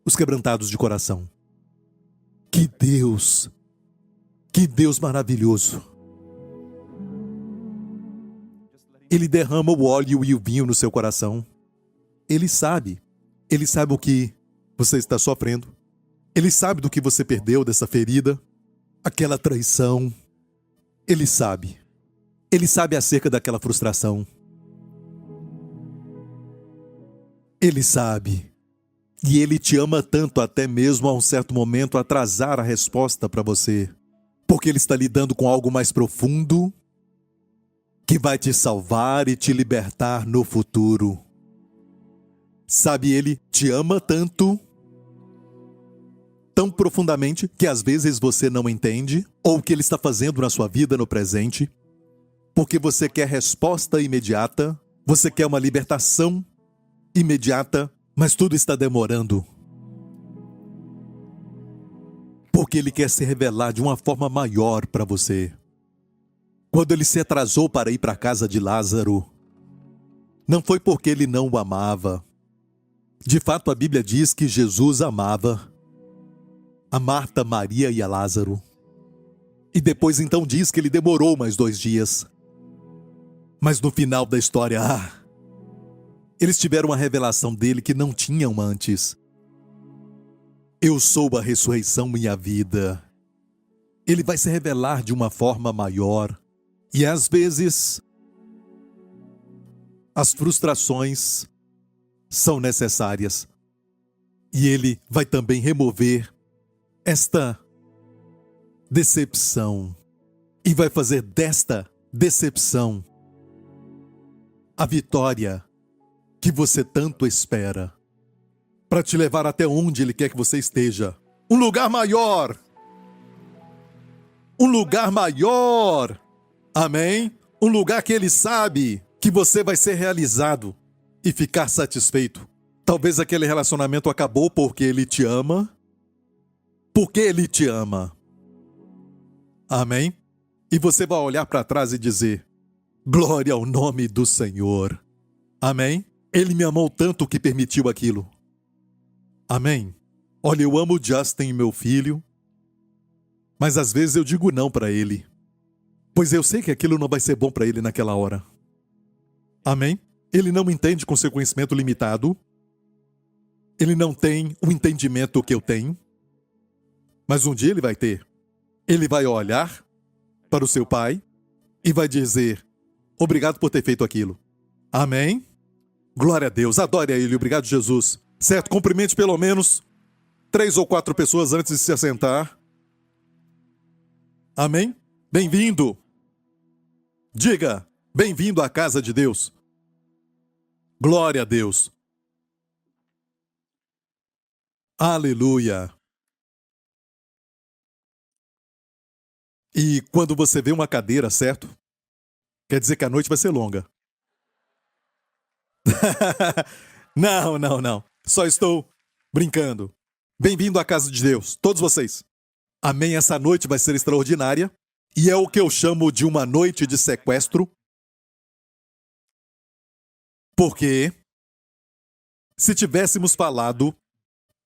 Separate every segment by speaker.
Speaker 1: os quebrantados de coração. Que Deus maravilhoso. Ele derrama o óleo e o vinho no seu coração. Ele sabe o que você está sofrendo. Ele sabe do que você perdeu, dessa ferida, aquela traição. Ele sabe acerca daquela frustração. Ele sabe. E Ele te ama tanto até mesmo a um certo momento atrasar a resposta para você. Porque Ele está lidando com algo mais profundo que vai te salvar e te libertar no futuro. Sabe, Ele te ama tanto, tão profundamente, que às vezes você não entende ou o que Ele está fazendo na sua vida no presente, porque você quer resposta imediata, você quer uma libertação imediata, mas tudo está demorando. Porque Ele quer se revelar de uma forma maior para você. Quando Ele se atrasou para ir para a casa de Lázaro, não foi porque Ele não o amava. De fato, a Bíblia diz que Jesus amava a Marta, Maria e a Lázaro. E depois então diz que Ele demorou mais 2 dias. Mas no final da história, eles tiveram uma revelação dele que não tinham antes. Eu sou a ressurreição e a vida. Ele vai se revelar de uma forma maior. E às vezes, as frustrações são necessárias. E Ele vai também remover esta decepção. E vai fazer desta decepção a vitória que você tanto espera. Para te levar até onde Ele quer que você esteja. Um lugar maior. Um lugar maior. Amém? Um lugar que Ele sabe que você vai ser realizado e ficar satisfeito. Talvez aquele relacionamento acabou porque Ele te ama. Porque Ele te ama. Amém? E você vai olhar para trás e dizer: glória ao nome do Senhor. Amém? Ele me amou tanto que permitiu aquilo. Amém? Olha, eu amo o Justin, meu filho, mas às vezes eu digo não para ele, pois eu sei que aquilo não vai ser bom para ele naquela hora. Amém? Ele não entende com seu conhecimento limitado. Ele não tem o entendimento que eu tenho. Mas um dia ele vai ter. Ele vai olhar para o seu pai e vai dizer: obrigado por ter feito aquilo. Amém? Glória a Deus. Adore a Ele. Obrigado, Jesus. Certo? Cumprimente pelo menos 3 ou 4 pessoas antes de se assentar. Amém? Bem-vindo. Diga: bem-vindo à casa de Deus. Glória a Deus. Aleluia. E quando você vê uma cadeira, certo? Quer dizer que a noite vai ser longa. Não. Só estou brincando. Bem-vindo à casa de Deus, todos vocês. Amém? Essa noite vai ser extraordinária. E é o que eu chamo de uma noite de sequestro. Porque se tivéssemos falado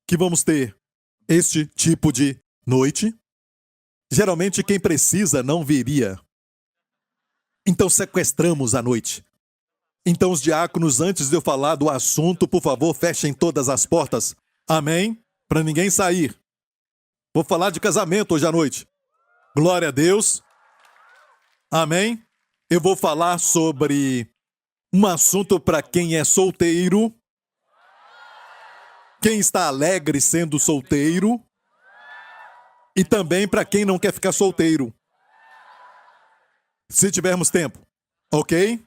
Speaker 1: que vamos ter este tipo de noite, geralmente quem precisa não viria. Então sequestramos a noite. Então os diáconos, antes de eu falar do assunto, por favor, fechem todas as portas. Amém? Para ninguém sair. Vou falar de casamento hoje à noite. Glória a Deus. Amém? Eu vou falar sobre um assunto para quem é solteiro. Quem está alegre sendo solteiro. E também para quem não quer ficar solteiro. Se tivermos tempo. Ok?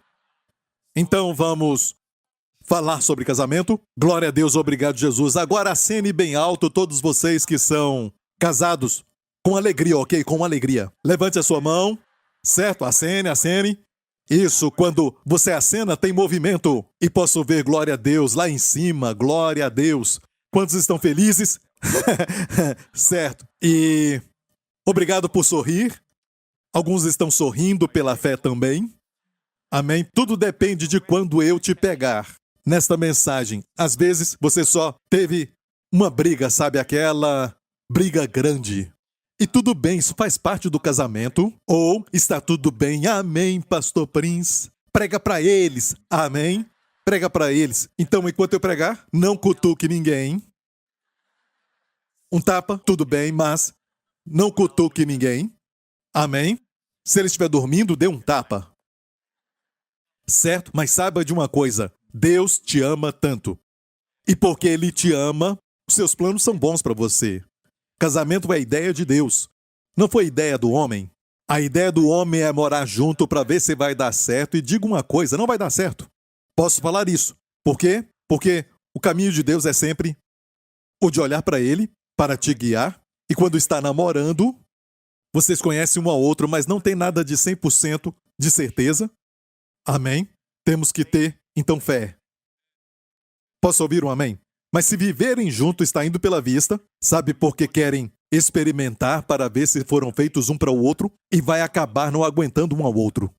Speaker 1: Então vamos falar sobre casamento. Glória a Deus, obrigado Jesus. Agora acene bem alto todos vocês que são casados. Com alegria, ok? Com alegria. Levante a sua mão. Certo? Acene. Isso, quando você acena tem movimento. E posso ver glória a Deus lá em cima. Glória a Deus. Quantos estão felizes? Certo. E obrigado por sorrir. Alguns estão sorrindo pela fé também. Amém? Tudo depende de quando eu te pegar nesta mensagem. Às vezes, você só teve uma briga, sabe? Aquela briga grande. E tudo bem, isso faz parte do casamento. Ou está tudo bem, amém, pastor Prince. Prega para eles, amém. Prega para eles. Então, enquanto eu pregar, não cutuque ninguém. Um tapa, tudo bem, mas não cutuque ninguém. Amém. Se ele estiver dormindo, dê um tapa. Certo? Mas saiba de uma coisa, Deus te ama tanto. E porque Ele te ama, os seus planos são bons para você. Casamento é a ideia de Deus. Não foi ideia do homem. A ideia do homem é morar junto para ver se vai dar certo. E digo uma coisa, não vai dar certo. Posso falar isso. Por quê? Porque o caminho de Deus é sempre o de olhar para Ele, para te guiar. E quando está namorando, vocês conhecem um ao outro, mas não tem nada de 100% de certeza. Amém? Temos que ter, então, fé. Posso ouvir um amém? Mas se viverem juntos está indo pela vista, sabe porque querem experimentar para ver se foram feitos um para o outro e vai acabar não aguentando um ao outro.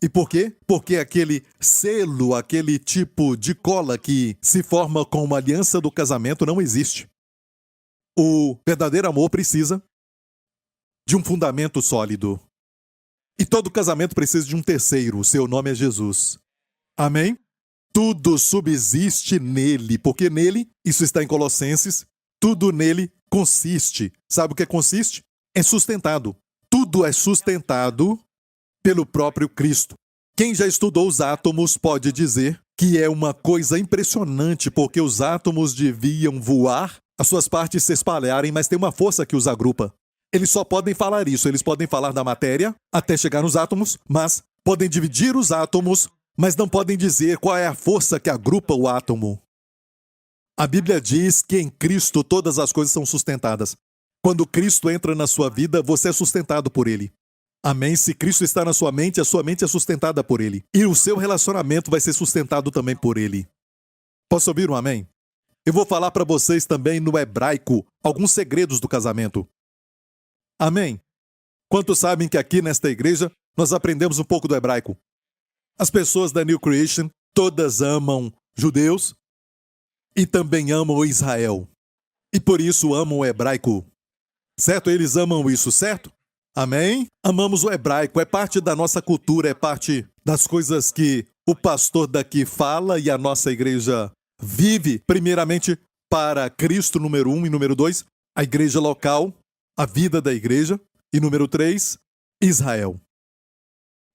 Speaker 1: E por quê? Porque aquele selo, aquele tipo de cola que se forma com uma aliança do casamento não existe. O verdadeiro amor precisa de um fundamento sólido. E todo casamento precisa de um terceiro, o seu nome é Jesus. Amém? Tudo subsiste nele, porque nele, isso está em Colossenses, tudo nele consiste. Sabe o que consiste? É sustentado. Tudo é sustentado pelo próprio Cristo. Quem já estudou os átomos pode dizer que é uma coisa impressionante, porque os átomos deviam voar, as suas partes se espalharem, mas tem uma força que os agrupa. Eles só podem falar isso, eles podem falar da matéria até chegar nos átomos, mas podem dividir os átomos, mas não podem dizer qual é a força que agrupa o átomo. A Bíblia diz que em Cristo todas as coisas são sustentadas. Quando Cristo entra na sua vida, você é sustentado por Ele. Amém? Se Cristo está na sua mente, a sua mente é sustentada por Ele. E o seu relacionamento vai ser sustentado também por Ele. Posso ouvir um amém? Eu vou falar para vocês também no hebraico alguns segredos do casamento. Amém? Quantos sabem que aqui nesta igreja nós aprendemos um pouco do hebraico? As pessoas da New Creation todas amam judeus e também amam Israel. E por isso amam o hebraico. Certo? Eles amam isso, certo? Amém? Amamos o hebraico, é parte da nossa cultura, é parte das coisas que o pastor daqui fala e a nossa igreja vive, primeiramente para Cristo, número 1, e número 2, a igreja local, a vida da igreja, e número 3, Israel.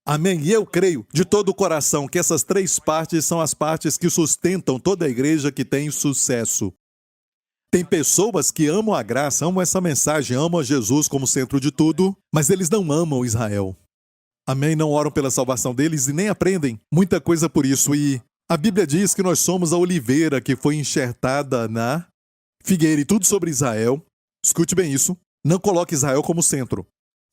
Speaker 1: Amém? E eu creio de todo o coração que essas três partes são as partes que sustentam toda a igreja que tem sucesso. Tem pessoas que amam a graça, amam essa mensagem, amam a Jesus como centro de tudo, mas eles não amam Israel. Amém? Não oram pela salvação deles e nem aprendem muita coisa por isso. E a Bíblia diz que nós somos a oliveira que foi enxertada na figueira e tudo sobre Israel. Escute bem isso. Não coloque Israel como centro.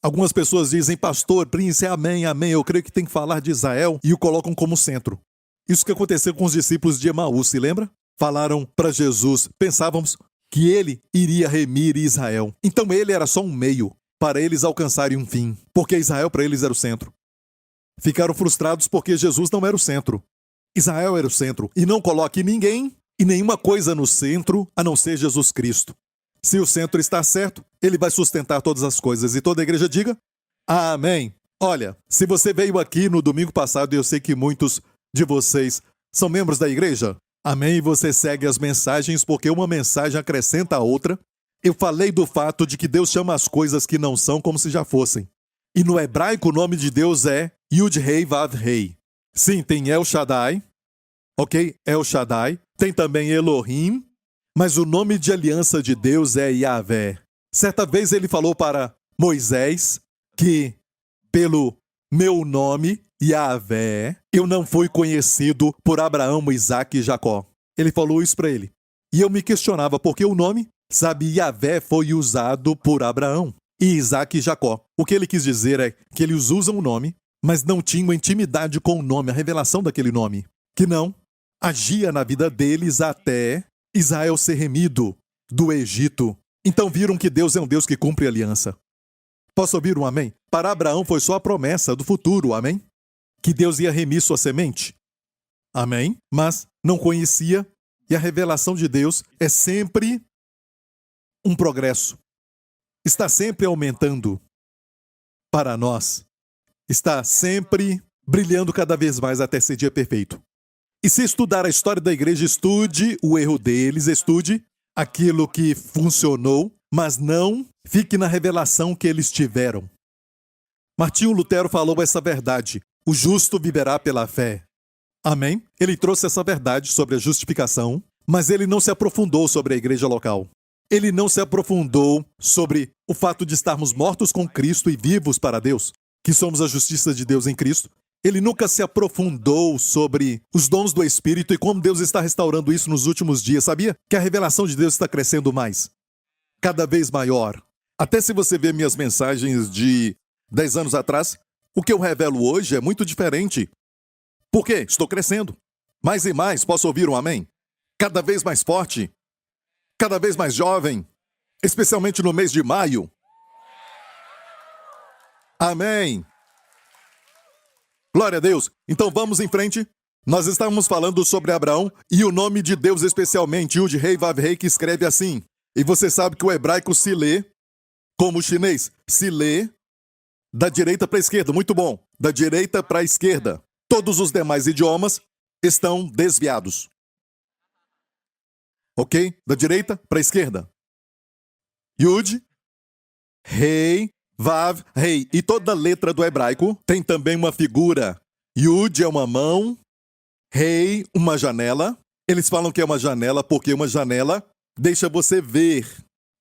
Speaker 1: Algumas pessoas dizem, pastor, Prince, amém, amém. Eu creio que tem que falar de Israel e o colocam como centro. Isso que aconteceu com os discípulos de Emaús, se lembra? Falaram para Jesus, pensávamos que ele iria remir Israel. Então ele era só um meio para eles alcançarem um fim, porque Israel para eles era o centro. Ficaram frustrados porque Jesus não era o centro. Israel era o centro. E não coloque ninguém e nenhuma coisa no centro a não ser Jesus Cristo. Se o centro está certo, ele vai sustentar todas as coisas. E toda a igreja diga, amém. Olha, se você veio aqui no domingo passado, e eu sei que muitos de vocês são membros da igreja, amém, e você segue as mensagens, porque uma mensagem acrescenta a outra. Eu falei do fato de que Deus chama as coisas que não são como se já fossem. E no hebraico o nome de Deus é Yud-Hei Vav-Hei. Sim, tem El Shaddai, ok? El Shaddai. Tem também Elohim, mas o nome de aliança de Deus é Yahvé. Certa vez ele falou para Moisés que, pelo meu nome, Yahvé, eu não fui conhecido por Abraão, Isaque e Jacó. Ele falou isso para ele. E eu me questionava por que o nome, sabe, Yahvé foi usado por Abraão e Isaque e Jacó. O que ele quis dizer é que eles usam o nome, mas não tinham intimidade com o nome, a revelação daquele nome, que não agia na vida deles até Israel ser remido do Egito. Então viram que Deus é um Deus que cumpre aliança. Posso ouvir um amém? Para Abraão foi só a promessa do futuro, amém? Que Deus ia remir sua semente. Amém? Mas não conhecia E a revelação de Deus é sempre um progresso. Está sempre aumentando para nós. Está sempre brilhando cada vez mais até ser dia perfeito. E se estudar a história da igreja, estude o erro deles, estude aquilo que funcionou, mas não fique na revelação que eles tiveram. Martinho Lutero falou essa verdade: o justo viverá pela fé. Amém? Ele trouxe essa verdade sobre a justificação, mas ele não se aprofundou sobre a igreja local. Ele não se aprofundou sobre o fato de estarmos mortos com Cristo e vivos para Deus, que somos a justiça de Deus em Cristo. Ele nunca se aprofundou sobre os dons do Espírito e como Deus está restaurando isso nos últimos dias. Sabia que a revelação de Deus está crescendo mais? Cada vez maior. Até se você ver minhas mensagens de 10 anos atrás, o que eu revelo hoje é muito diferente. Por quê? Estou crescendo. Mais e mais, posso ouvir um amém? Cada vez mais forte. Cada vez mais jovem. Especialmente no mês de maio. Amém. Glória a Deus. Então vamos em frente. Nós estávamos falando sobre Abraão e o nome de Deus especialmente, Yud-Rei Vav-Rei, que escreve assim. E você sabe que o hebraico se lê como o chinês. Se lê da direita para a esquerda. Muito bom. Da direita para a esquerda. Todos os demais idiomas estão desviados. Ok? Da direita para a esquerda. Yud, Rei, Vav, Rei. E toda letra do hebraico tem também uma figura. Yud é uma mão, Rei, uma janela. Eles falam que é uma janela porque uma janela deixa você ver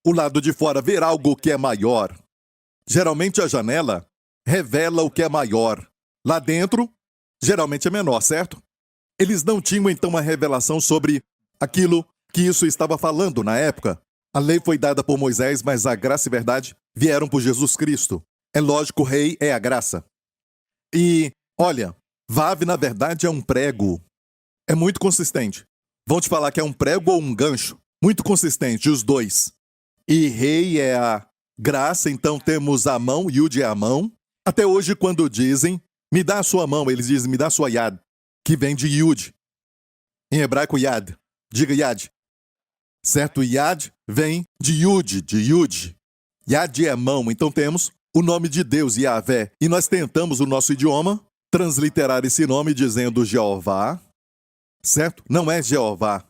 Speaker 1: o lado de fora, ver algo que é maior. Geralmente a janela revela o que é maior. Lá dentro, geralmente é menor, certo? Eles não tinham então uma revelação sobre aquilo que isso estava falando na época. A lei foi dada por Moisés, mas a graça e verdade vieram por Jesus Cristo. É lógico, o rei é a graça. E, olha, Vav, na verdade, é um prego. É muito consistente. Vão te falar que é um prego ou um gancho. Muito consistente, os dois. E rei é a graça, então temos a mão, Yud é a mão. Até hoje, quando dizem, me dá a sua mão, eles dizem, me dá a sua yad, que vem de Yud. Em hebraico, yad. Diga yad. Certo? Yad vem de Yud, de Yud. Yad é mão, então temos o nome de Deus, Yahvé. E nós tentamos, o nosso idioma, transliterar esse nome dizendo Jeová. Certo? Não é Jeová.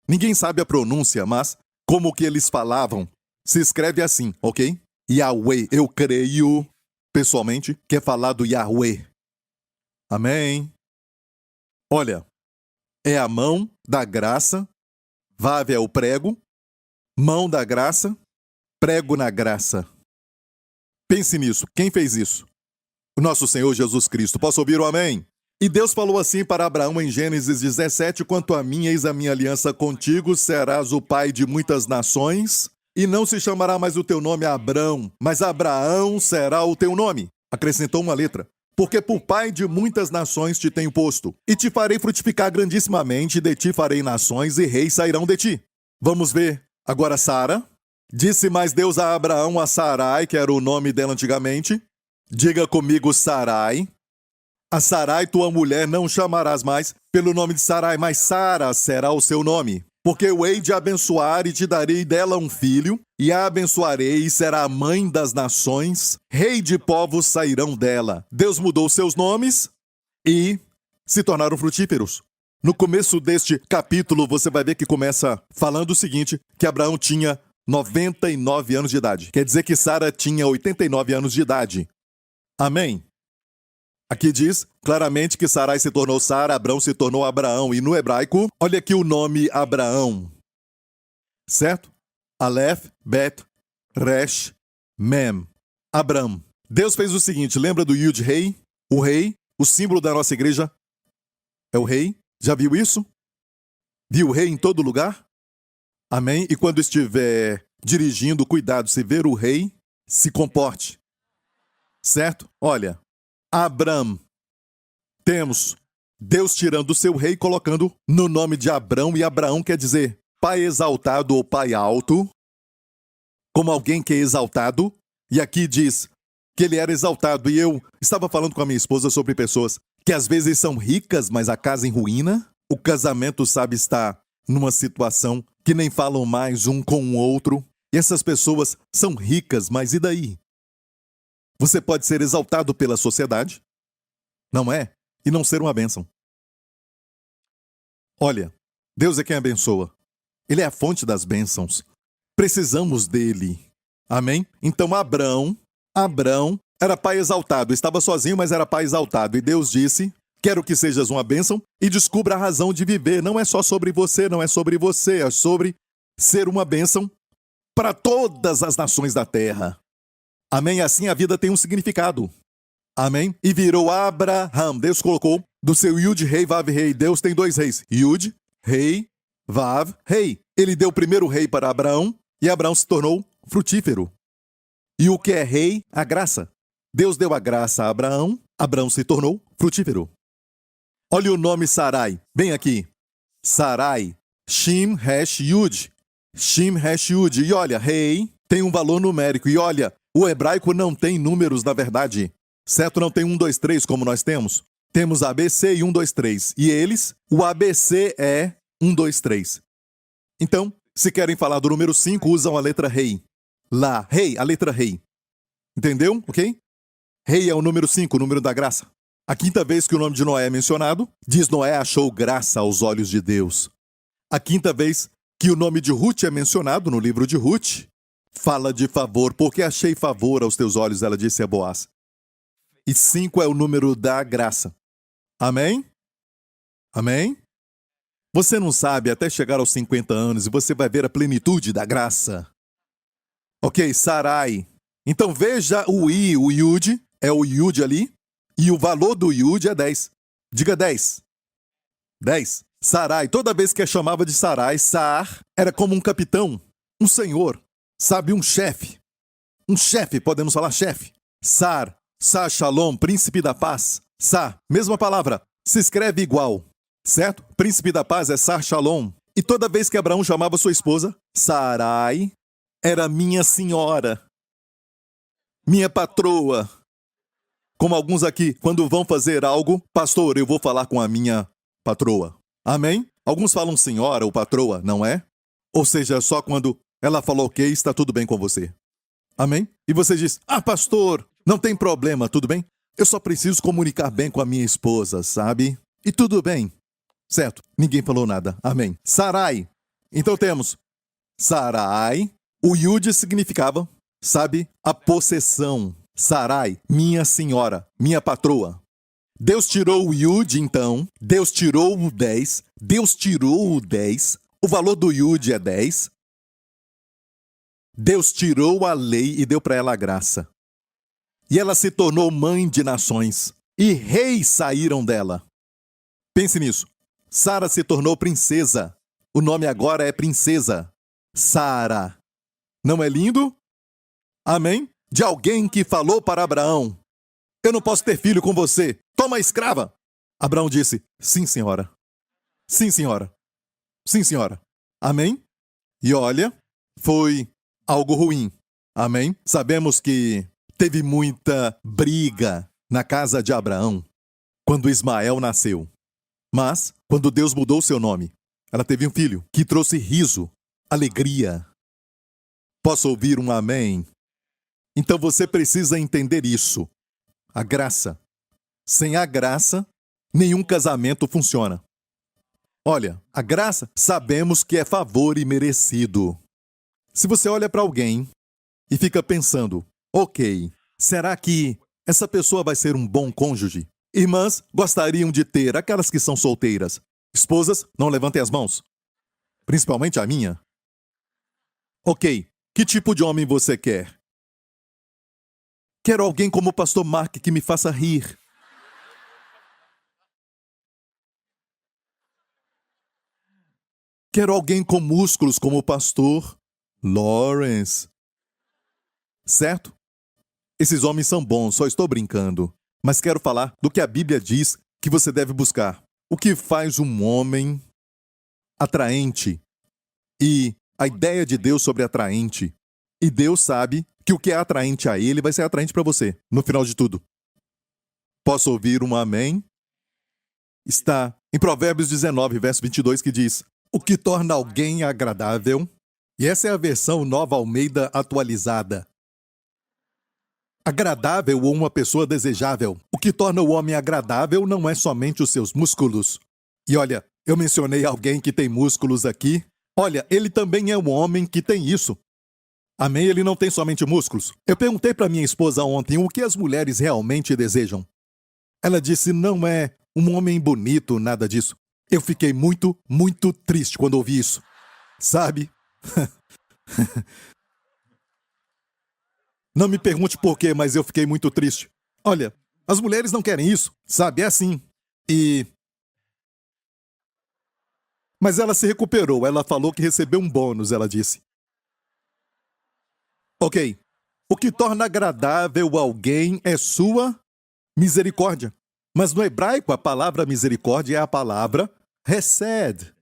Speaker 1: Ninguém sabe a pronúncia, mas como que eles falavam, se escreve assim, ok? Yahweh. Eu creio, pessoalmente, que é falado Yahweh. Amém? Olha, é a mão da graça. Vav é o prego, mão da graça, prego na graça. Pense nisso. Quem fez isso? O nosso Senhor Jesus Cristo. Posso ouvir o amém? E Deus falou assim para Abraão em Gênesis 17, quanto a mim, eis a minha aliança contigo, serás o pai de muitas nações, e não se chamará mais o teu nome Abrão, mas Abraão será o teu nome. Acrescentou uma letra. Porque por pai de muitas nações te tenho posto, e te farei frutificar grandissimamente, e de ti farei nações, e reis sairão de ti. Vamos ver agora Sara. Disse mais Deus a Abraão a Sarai, que era o nome dela antigamente. Diga comigo Sarai. A Sarai, tua mulher, não chamarás mais pelo nome de Sarai, mas Sara será o seu nome. Porque eu hei de abençoar e te darei dela um filho, e a abençoarei e será a mãe das nações, rei de povos sairão dela. Deus mudou seus nomes e se tornaram frutíferos. No começo deste capítulo, você vai ver que começa falando o seguinte, que Abraão tinha 99 anos de idade. Quer dizer que Sara tinha 89 anos de idade. Amém? Aqui diz claramente que Sarai se tornou Sara, Abrão se tornou Abraão. E no hebraico, olha aqui o nome Abraão. Certo? Aleph, Bet, Resh, Mem. Abram. Deus fez o seguinte, lembra do Yud-Rei? O rei, o símbolo da nossa igreja é o rei. Já viu isso? Viu o rei em todo lugar? Amém? E quando estiver dirigindo, cuidado, se ver o rei, se comporte. Certo? Olha, Abram. Temos Deus tirando o seu rei e colocando no nome de Abrão, e Abraão quer dizer pai exaltado ou pai alto, como alguém que é exaltado, e aqui diz que ele era exaltado, e eu estava falando com a minha esposa sobre pessoas que às vezes são ricas, mas a casa em ruína, o casamento, sabe, está numa situação que nem falam mais um com o outro. E essas pessoas são ricas, mas e daí? Você pode ser exaltado pela sociedade, não é? E não ser uma bênção. Olha, Deus é quem abençoa. Ele é a fonte das bênçãos. Precisamos dele. Amém? Então Abrão era pai exaltado. Estava sozinho, mas era pai exaltado. E Deus disse: quero que sejas uma bênção e descubra a razão de viver. Não é só sobre você, não é sobre você. É sobre ser uma bênção para todas as nações da terra. Amém? Assim a vida tem um significado. Amém? E virou Abraham. Deus colocou do seu Yud, Rei, Vav, Rei. Deus tem dois reis. Yud, Rei, Vav, Rei. Ele deu o primeiro rei para Abraão e Abraão se tornou frutífero. E o que é rei? A graça. Deus deu a graça a Abraão, Abraão se tornou frutífero. Olha o nome Sarai, bem aqui. Sarai, Shim, Resh, Yud. Shim, Resh, Yud. E olha, rei tem um valor numérico. E olha, o hebraico não tem números na verdade. Certo? Não tem 1, 2, 3 como nós temos. Temos ABC e 1, 2, 3. E eles, o ABC é 1, 2, 3. Então, se querem falar do número 5, usam a letra rei. Lá, rei, a letra rei. Entendeu? Ok? Rei é o número 5, o número da graça. A quinta vez que o nome de Noé é mencionado, diz Noé achou graça aos olhos de Deus. A quinta vez que o nome de Ruth é mencionado no livro de Ruth, fala de favor, porque achei favor aos teus olhos, ela disse a Boaz. E 5 é o número da graça. Amém? Amém? Você não sabe até chegar aos 50 anos e você vai ver a plenitude da graça. Ok, Sarai. Então veja o I, o Yud, é o Yud ali, e o valor do Yud é 10. Diga 10. 10. Sarai, toda vez que a chamava de Sarai, Sar era como um capitão, um senhor, sabe, um chefe. Um chefe, podemos falar chefe. Sar, Sar Shalom, príncipe da paz. Sar, mesma palavra, se escreve igual, certo? Príncipe da paz é Sar Shalom. E toda vez que Abraão chamava sua esposa, Sarai, era minha senhora, minha patroa. Como alguns aqui, quando vão fazer algo, pastor, eu vou falar com a minha patroa. Amém? Alguns falam senhora ou patroa, não é? Ou seja, só quando ela falou ok, está tudo bem com você. Amém? E você diz, pastor, não tem problema, tudo bem? Eu só preciso comunicar bem com a minha esposa, sabe? E tudo bem. Certo? Ninguém falou nada. Amém. Sarai. Então temos Sarai. O Yud significava, sabe, a possessão. Sarai, minha senhora, minha patroa. Deus tirou o Yud, então. Deus tirou o 10. Deus tirou o 10. O valor do Yud é 10. Deus tirou a lei e deu para ela a graça. E ela se tornou mãe de nações. E reis saíram dela. Pense nisso. Sara se tornou princesa. O nome agora é princesa. Sara. Não é lindo? Amém? De alguém que falou para Abraão, eu não posso ter filho com você. Toma a escrava. Abraão disse, sim, senhora. Sim, senhora. Sim, senhora. Amém? E olha, foi algo ruim. Amém? Sabemos que teve muita briga na casa de Abraão quando Ismael nasceu. Mas, quando Deus mudou seu nome, ela teve um filho que trouxe riso, alegria. Posso ouvir um amém? Então você precisa entender isso. A graça. Sem a graça, nenhum casamento funciona. Olha, a graça sabemos que é favor e merecido. Se você olha para alguém e fica pensando, ok, será que essa pessoa vai ser um bom cônjuge? Irmãs gostariam de ter, aquelas que são solteiras. Esposas, não levantem as mãos. Principalmente a minha. Ok, que tipo de homem você quer? Quero alguém como o pastor Mark que me faça rir. Quero alguém com músculos como o pastor Lawrence. Certo? Esses homens são bons, só estou brincando. Mas quero falar do que a Bíblia diz que você deve buscar. O que faz um homem atraente. E a ideia de Deus sobre atraente. E Deus sabe que o que é atraente a ele vai ser atraente para você, no final de tudo. Posso ouvir um amém? Está em Provérbios 19, verso 22, que diz, O que torna alguém agradável, e essa é a versão Nova Almeida atualizada. Agradável ou uma pessoa desejável. O que torna o homem agradável não é somente os seus músculos. E olha, eu mencionei alguém que tem músculos aqui. Olha, ele também é um homem que tem isso. Amém? Ele não tem somente músculos. Eu perguntei para minha esposa ontem o que as mulheres realmente desejam. Ela disse, não é um homem bonito, nada disso. Eu fiquei muito, muito triste quando ouvi isso. Sabe? Não me pergunte por quê, mas eu fiquei muito triste. Olha, as mulheres não querem isso, sabe? É assim. Mas ela se recuperou. Ela falou que recebeu um bônus, ela disse. Ok. O que torna agradável alguém é sua misericórdia. Mas no hebraico, a palavra misericórdia é a palavra hesed.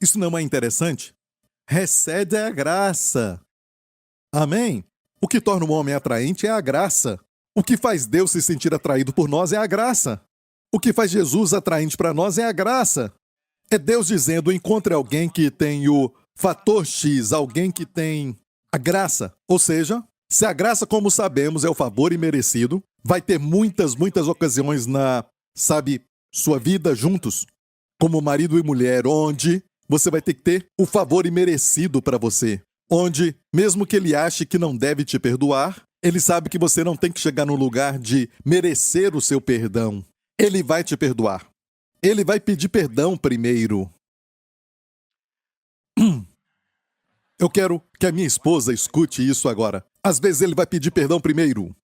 Speaker 1: Isso não é interessante? Hesed é a graça. Amém? O que torna um homem atraente é a graça. O que faz Deus se sentir atraído por nós é a graça. O que faz Jesus atraente para nós é a graça. É Deus dizendo, encontre alguém que tem o fator X, alguém que tem a graça. Ou seja, se a graça, como sabemos, é o favor imerecido, vai ter muitas, muitas ocasiões na, sua vida juntos, como marido e mulher, onde você vai ter que ter o favor imerecido para você. Onde, mesmo que ele ache que não deve te perdoar, ele sabe que você não tem que chegar no lugar de merecer o seu perdão. Ele vai te perdoar. Ele vai pedir perdão primeiro. Eu quero que a minha esposa escute isso agora. Às vezes ele vai pedir perdão primeiro.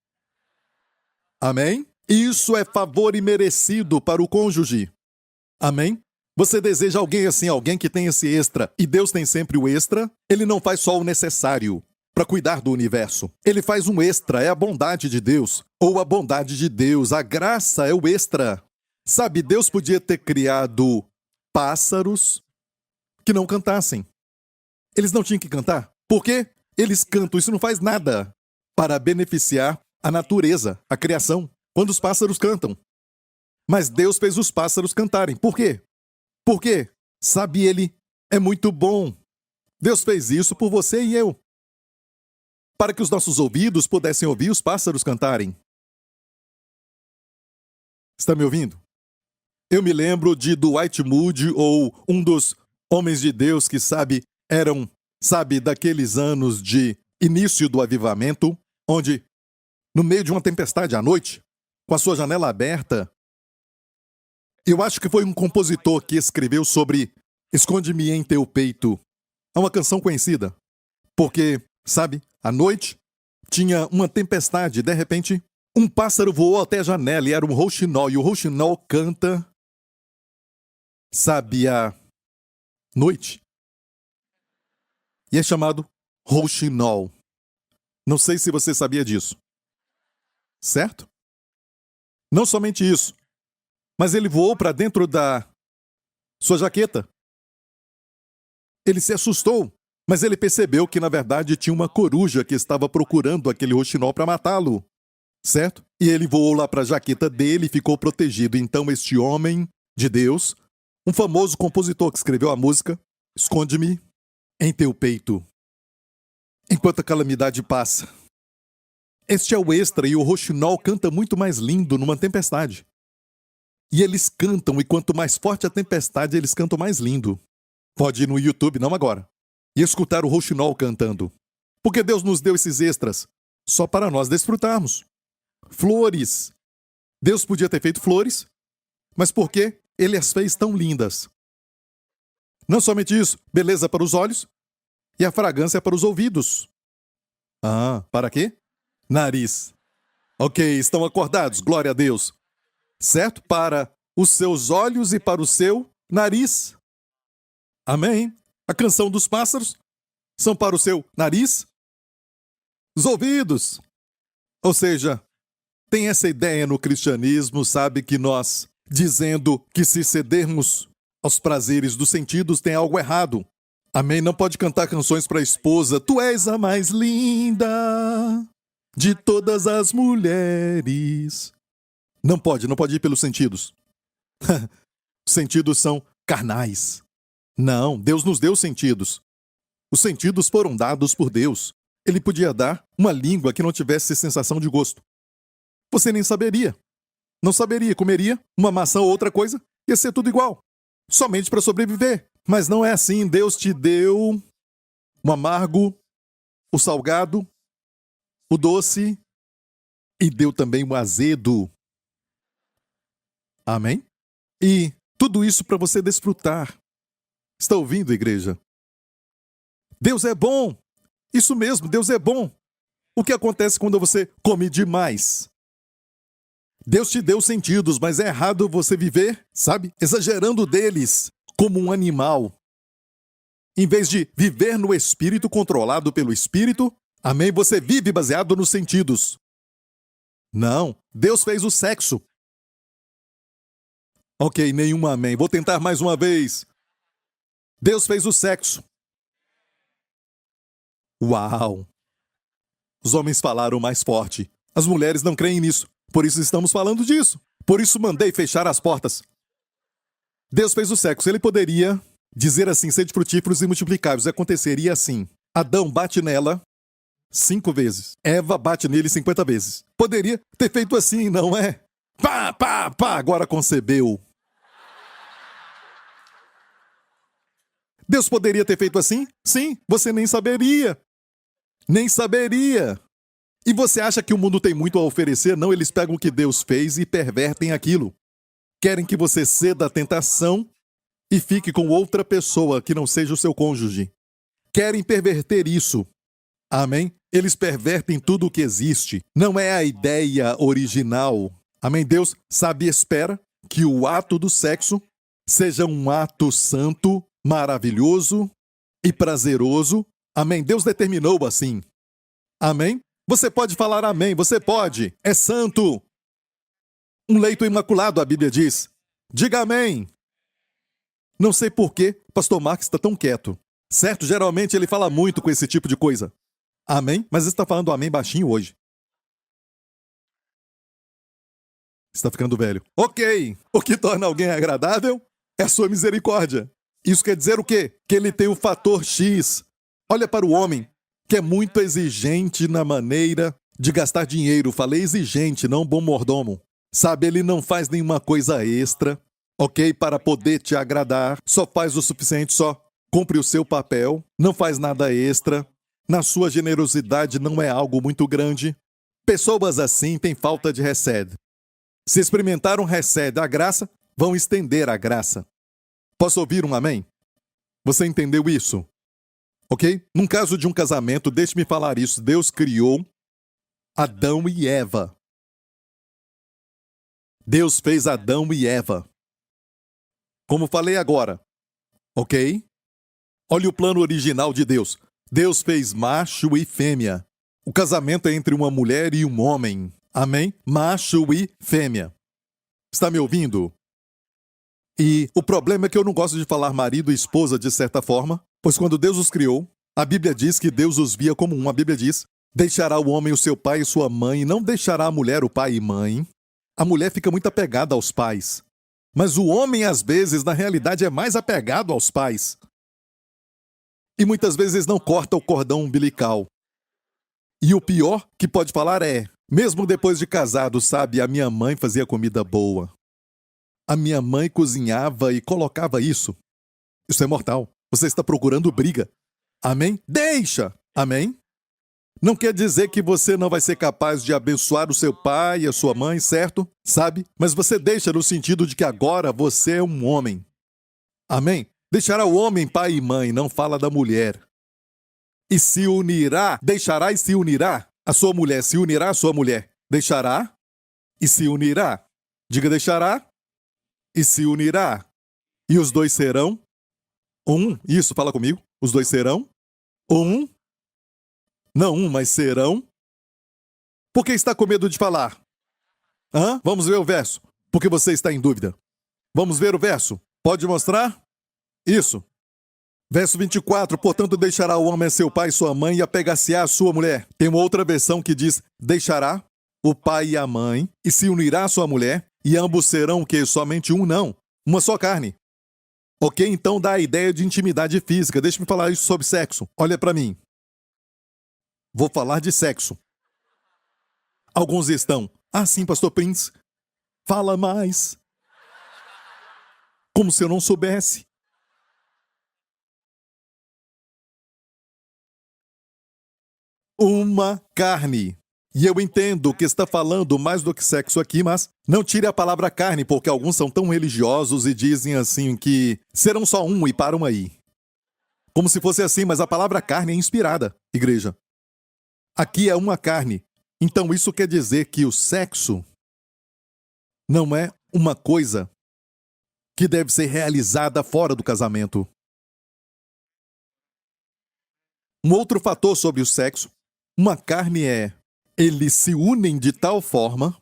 Speaker 1: Amém? Isso é favor imerecido para o cônjuge. Amém? Você deseja alguém assim, alguém que tem esse extra, e Deus tem sempre o extra? Ele não faz só o necessário para cuidar do universo. Ele faz um extra, é a bondade de Deus. Ou a bondade de Deus, a graça é o extra. Sabe, Deus podia ter criado pássaros que não cantassem. Eles não tinham que cantar. Por quê? Eles cantam, isso não faz nada para beneficiar a natureza, a criação, quando os pássaros cantam. Mas Deus fez os pássaros cantarem. Por quê? Porque, sabe, ele é muito bom. Deus fez isso por você e eu. Para que os nossos ouvidos pudessem ouvir os pássaros cantarem. Está me ouvindo? Eu me lembro de Dwight Moody, ou um dos homens de Deus que, eram, daqueles anos de início do avivamento, onde, no meio de uma tempestade à noite, com a sua janela aberta, eu acho que foi um compositor que escreveu sobre Esconde-me em teu peito. É uma canção conhecida. Porque, à noite, tinha uma tempestade. De repente, um pássaro voou até a janela e era um rouxinol. E o rouxinol canta, à noite. E é chamado rouxinol. Não sei se você sabia disso. Certo? Não somente isso. Mas ele voou para dentro da sua jaqueta. Ele se assustou, mas ele percebeu que, na verdade, tinha uma coruja que estava procurando aquele rouxinol para matá-lo. Certo? E ele voou lá para a jaqueta dele e ficou protegido. Então, este homem de Deus, um famoso compositor que escreveu a música, Esconde-me em teu peito, enquanto a calamidade passa. Este é o extra e o rouxinol canta muito mais lindo numa tempestade. E eles cantam, e quanto mais forte a tempestade, eles cantam mais lindo. Pode ir no YouTube, não agora, e escutar o rouxinol cantando. Porque Deus nos deu esses extras só para nós desfrutarmos. Flores. Deus podia ter feito flores, mas por que Ele as fez tão lindas? Não somente isso, beleza para os olhos e a fragrância para os ouvidos. Para quê? Nariz. Ok, estão acordados, glória a Deus. Certo? Para os seus olhos e para o seu nariz. Amém? A canção dos pássaros são para o seu nariz, os ouvidos. Ou seja, tem essa ideia no cristianismo, que nós, dizendo que se cedermos aos prazeres dos sentidos, tem algo errado. Amém? Não pode cantar canções para a esposa, tu és a mais linda de todas as mulheres. Não pode ir pelos sentidos. Os sentidos são carnais. Não, Deus nos deu sentidos. Os sentidos foram dados por Deus. Ele podia dar uma língua que não tivesse sensação de gosto. Você nem saberia. Não saberia, comeria uma maçã ou outra coisa, ia ser tudo igual. Somente para sobreviver. Mas não é assim. Deus te deu o amargo, o salgado, o doce e deu também o azedo. Amém? E tudo isso para você desfrutar. Está ouvindo, igreja? Deus é bom. Isso mesmo, Deus é bom. O que acontece quando você come demais? Deus te deu sentidos, mas é errado você viver, sabe, exagerando deles, como um animal. Em vez de viver no Espírito, controlado pelo Espírito, amém, você vive baseado nos sentidos. Não, Deus fez o sexo. Ok, nenhuma amém. Vou tentar mais uma vez. Deus fez o sexo. Uau! Os homens falaram mais forte. As mulheres não creem nisso. Por isso estamos falando disso. Por isso mandei fechar as portas. Deus fez o sexo. Ele poderia dizer assim, sede frutíferos e multiplicáveis. Aconteceria assim. Adão bate nela 5 vezes. Eva bate nele 50 vezes. Poderia ter feito assim, não é? Pá, pá, pá, agora concebeu. Deus poderia ter feito assim? Sim, você nem saberia. Nem saberia. E você acha que o mundo tem muito a oferecer? Não, eles pegam o que Deus fez e pervertem aquilo. Querem que você ceda à tentação e fique com outra pessoa que não seja o seu cônjuge. Querem perverter isso. Amém? Eles pervertem tudo o que existe. Não é a ideia original. Amém? Deus sabe e espera que o ato do sexo seja um ato santo, maravilhoso e prazeroso. Amém? Deus determinou assim. Amém? Você pode falar amém, você pode. É santo. Um leito imaculado, a Bíblia diz. Diga amém. Não sei por que pastor Marcos está tão quieto. Certo? Geralmente ele fala muito com esse tipo de coisa. Amém? Mas está falando amém baixinho hoje. Está ficando velho. Ok. O que torna alguém agradável é a sua misericórdia. Isso quer dizer o quê? Que ele tem o fator X. Olha para o homem, que é muito exigente na maneira de gastar dinheiro. Falei exigente, não bom mordomo. Sabe, ele não faz nenhuma coisa extra, ok? Para poder te agradar. Só faz o suficiente, só cumpre o seu papel. Não faz nada extra. Na sua generosidade não é algo muito grande. Pessoas assim têm falta de recede. Se experimentaram recede a graça, vão estender a graça. Posso ouvir um amém? Você entendeu isso? Ok? Num caso de um casamento, deixe-me falar isso. Deus criou Adão e Eva. Deus fez Adão e Eva. Como falei agora. Ok? Olha o plano original de Deus. Deus fez macho e fêmea. O casamento é entre uma mulher e um homem. Amém? Macho e fêmea. Está me ouvindo? E o problema é que eu não gosto de falar marido e esposa de certa forma, pois quando Deus os criou, a Bíblia diz que Deus os via como um. A Bíblia diz, deixará o homem o seu pai e sua mãe, e não deixará a mulher o pai e mãe. A mulher fica muito apegada aos pais. Mas o homem, às vezes, na realidade, é mais apegado aos pais. E muitas vezes não corta o cordão umbilical. E o pior que pode falar é, mesmo depois de casado, sabe, a minha mãe fazia comida boa. A minha mãe cozinhava e colocava isso. Isso é mortal. Você está procurando briga. Amém? Deixa! Amém? Não quer dizer que você não vai ser capaz de abençoar o seu pai e a sua mãe, certo? Sabe? Mas você deixa no sentido de que agora você é um homem. Amém? Deixará o homem pai e mãe, não fala da mulher. E se unirá, deixará e se unirá. A sua mulher se unirá à sua mulher. Deixará e se unirá. Diga deixará e se unirá. E os dois serão um. Isso, fala comigo. Os dois serão um. Não um, mas serão. Por que está com medo de falar? Hã? Vamos ver o verso. Porque você está em dúvida. Vamos ver o verso. Pode mostrar? Isso. Verso 24. Portanto, deixará o homem a seu pai e sua mãe e apegar-se-á à sua mulher. Tem uma outra versão que diz, deixará o pai e a mãe e se unirá à sua mulher e ambos serão o quê? Somente um? Não. Uma só carne. Ok? Então dá a ideia de intimidade física. Deixa-me falar isso sobre sexo. Olha pra mim. Vou falar de sexo. Alguns estão, sim, pastor Prince, fala mais. Como se eu não soubesse. Uma carne. E eu entendo que está falando mais do que sexo aqui, mas não tire a palavra carne, porque alguns são tão religiosos e dizem assim que serão só um e param aí. Como se fosse assim, mas a palavra carne é inspirada, igreja. Aqui é uma carne. Então isso quer dizer que o sexo não é uma coisa que deve ser realizada fora do casamento. Um outro fator sobre o sexo, uma carne é, eles se unem de tal forma,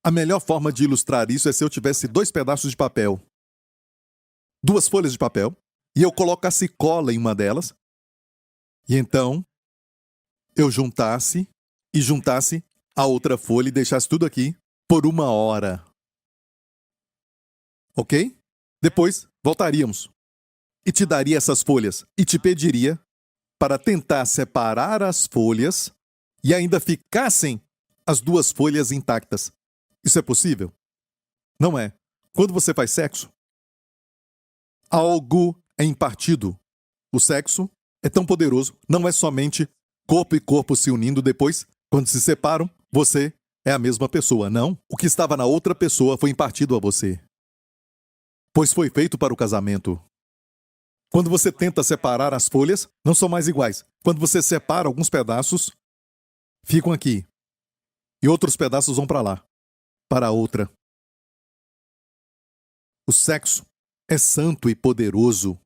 Speaker 1: a melhor forma de ilustrar isso é se eu tivesse 2 pedaços de papel, 2 folhas de papel, e eu colocasse cola em uma delas, e então eu juntasse a outra folha e deixasse tudo aqui por 1 hora. Ok? Depois voltaríamos e te daria essas folhas e te pediria para tentar separar as folhas e ainda ficassem as 2 folhas intactas. Isso é possível? Não é. Quando você faz sexo, algo é impartido. O sexo é tão poderoso, não é somente corpo e corpo se unindo depois, quando se separam, você é a mesma pessoa. Não. O que estava na outra pessoa foi impartido a você. Pois foi feito para o casamento. Quando você tenta separar as folhas, não são mais iguais. Quando você separa alguns pedaços, ficam aqui. E outros pedaços vão para lá, para a outra. O sexo é santo e poderoso.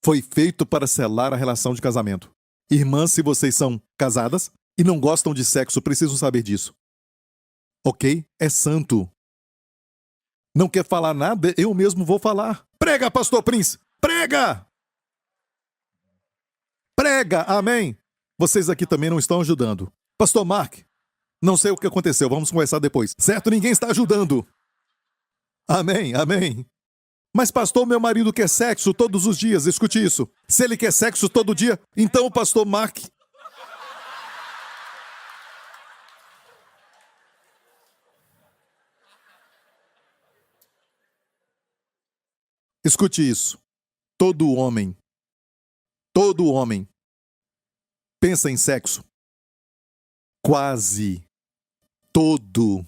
Speaker 1: Foi feito para selar a relação de casamento. Irmãs, se vocês são casadas e não gostam de sexo, precisam saber disso. Ok? É santo. Não quer falar nada? Eu mesmo vou falar. Prega, pastor Prince! Prega! Prega! Amém! Vocês aqui também não estão ajudando. Pastor Mark, não sei o que aconteceu, vamos conversar depois. Certo? Ninguém está ajudando. Amém, amém. Mas pastor, meu marido quer sexo todos os dias, escute isso. Se ele quer sexo todo dia, então o pastor Mark... Escute isso. Todo homem pensa em sexo. Quase todo.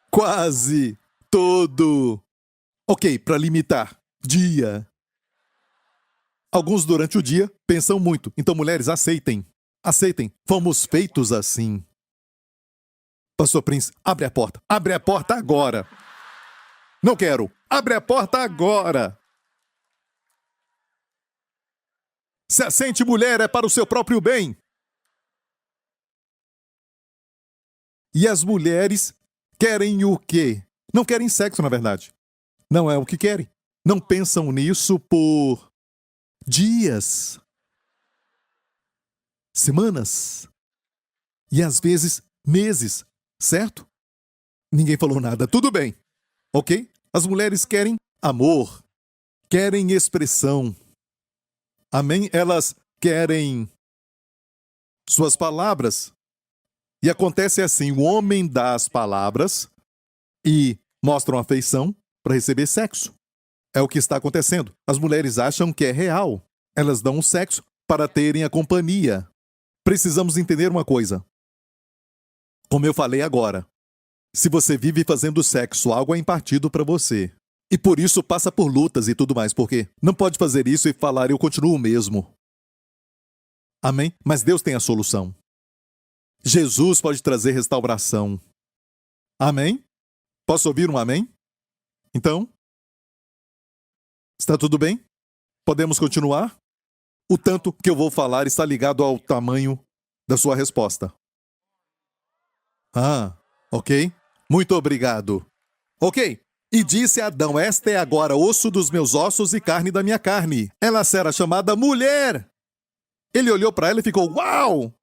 Speaker 1: Quase todo. Ok, para limitar. Dia. Alguns durante o dia pensam muito. Então, mulheres, aceitem. Aceitem. Fomos feitos assim. Pastor Prince, abre a porta. Abre a porta agora. Não quero. Abre a porta agora. Se assente, mulher, é para o seu próprio bem. E as mulheres querem o quê? Não querem sexo, na verdade. Não é o que querem. Não pensam nisso por dias, semanas e às vezes meses, certo? Ninguém falou nada. Tudo bem, ok? As mulheres querem amor, querem expressão. Amém? Elas querem suas palavras. E acontece assim, o homem dá as palavras e mostram afeição para receber sexo. É o que está acontecendo. As mulheres acham que é real. Elas dão o sexo para terem a companhia. Precisamos entender uma coisa. Como eu falei agora, se você vive fazendo sexo, algo é impartido para você. E por isso passa por lutas e tudo mais, porque não pode fazer isso e falar eu continuo o mesmo. Amém? Mas Deus tem a solução. Jesus pode trazer restauração. Amém? Posso ouvir um amém? Então, está tudo bem? Podemos continuar? O tanto que eu vou falar está ligado ao tamanho da sua resposta. Ok. Muito obrigado. Ok. E disse a Adão, esta é agora osso dos meus ossos e carne da minha carne. Ela será chamada mulher. Ele olhou para ela e ficou, uau!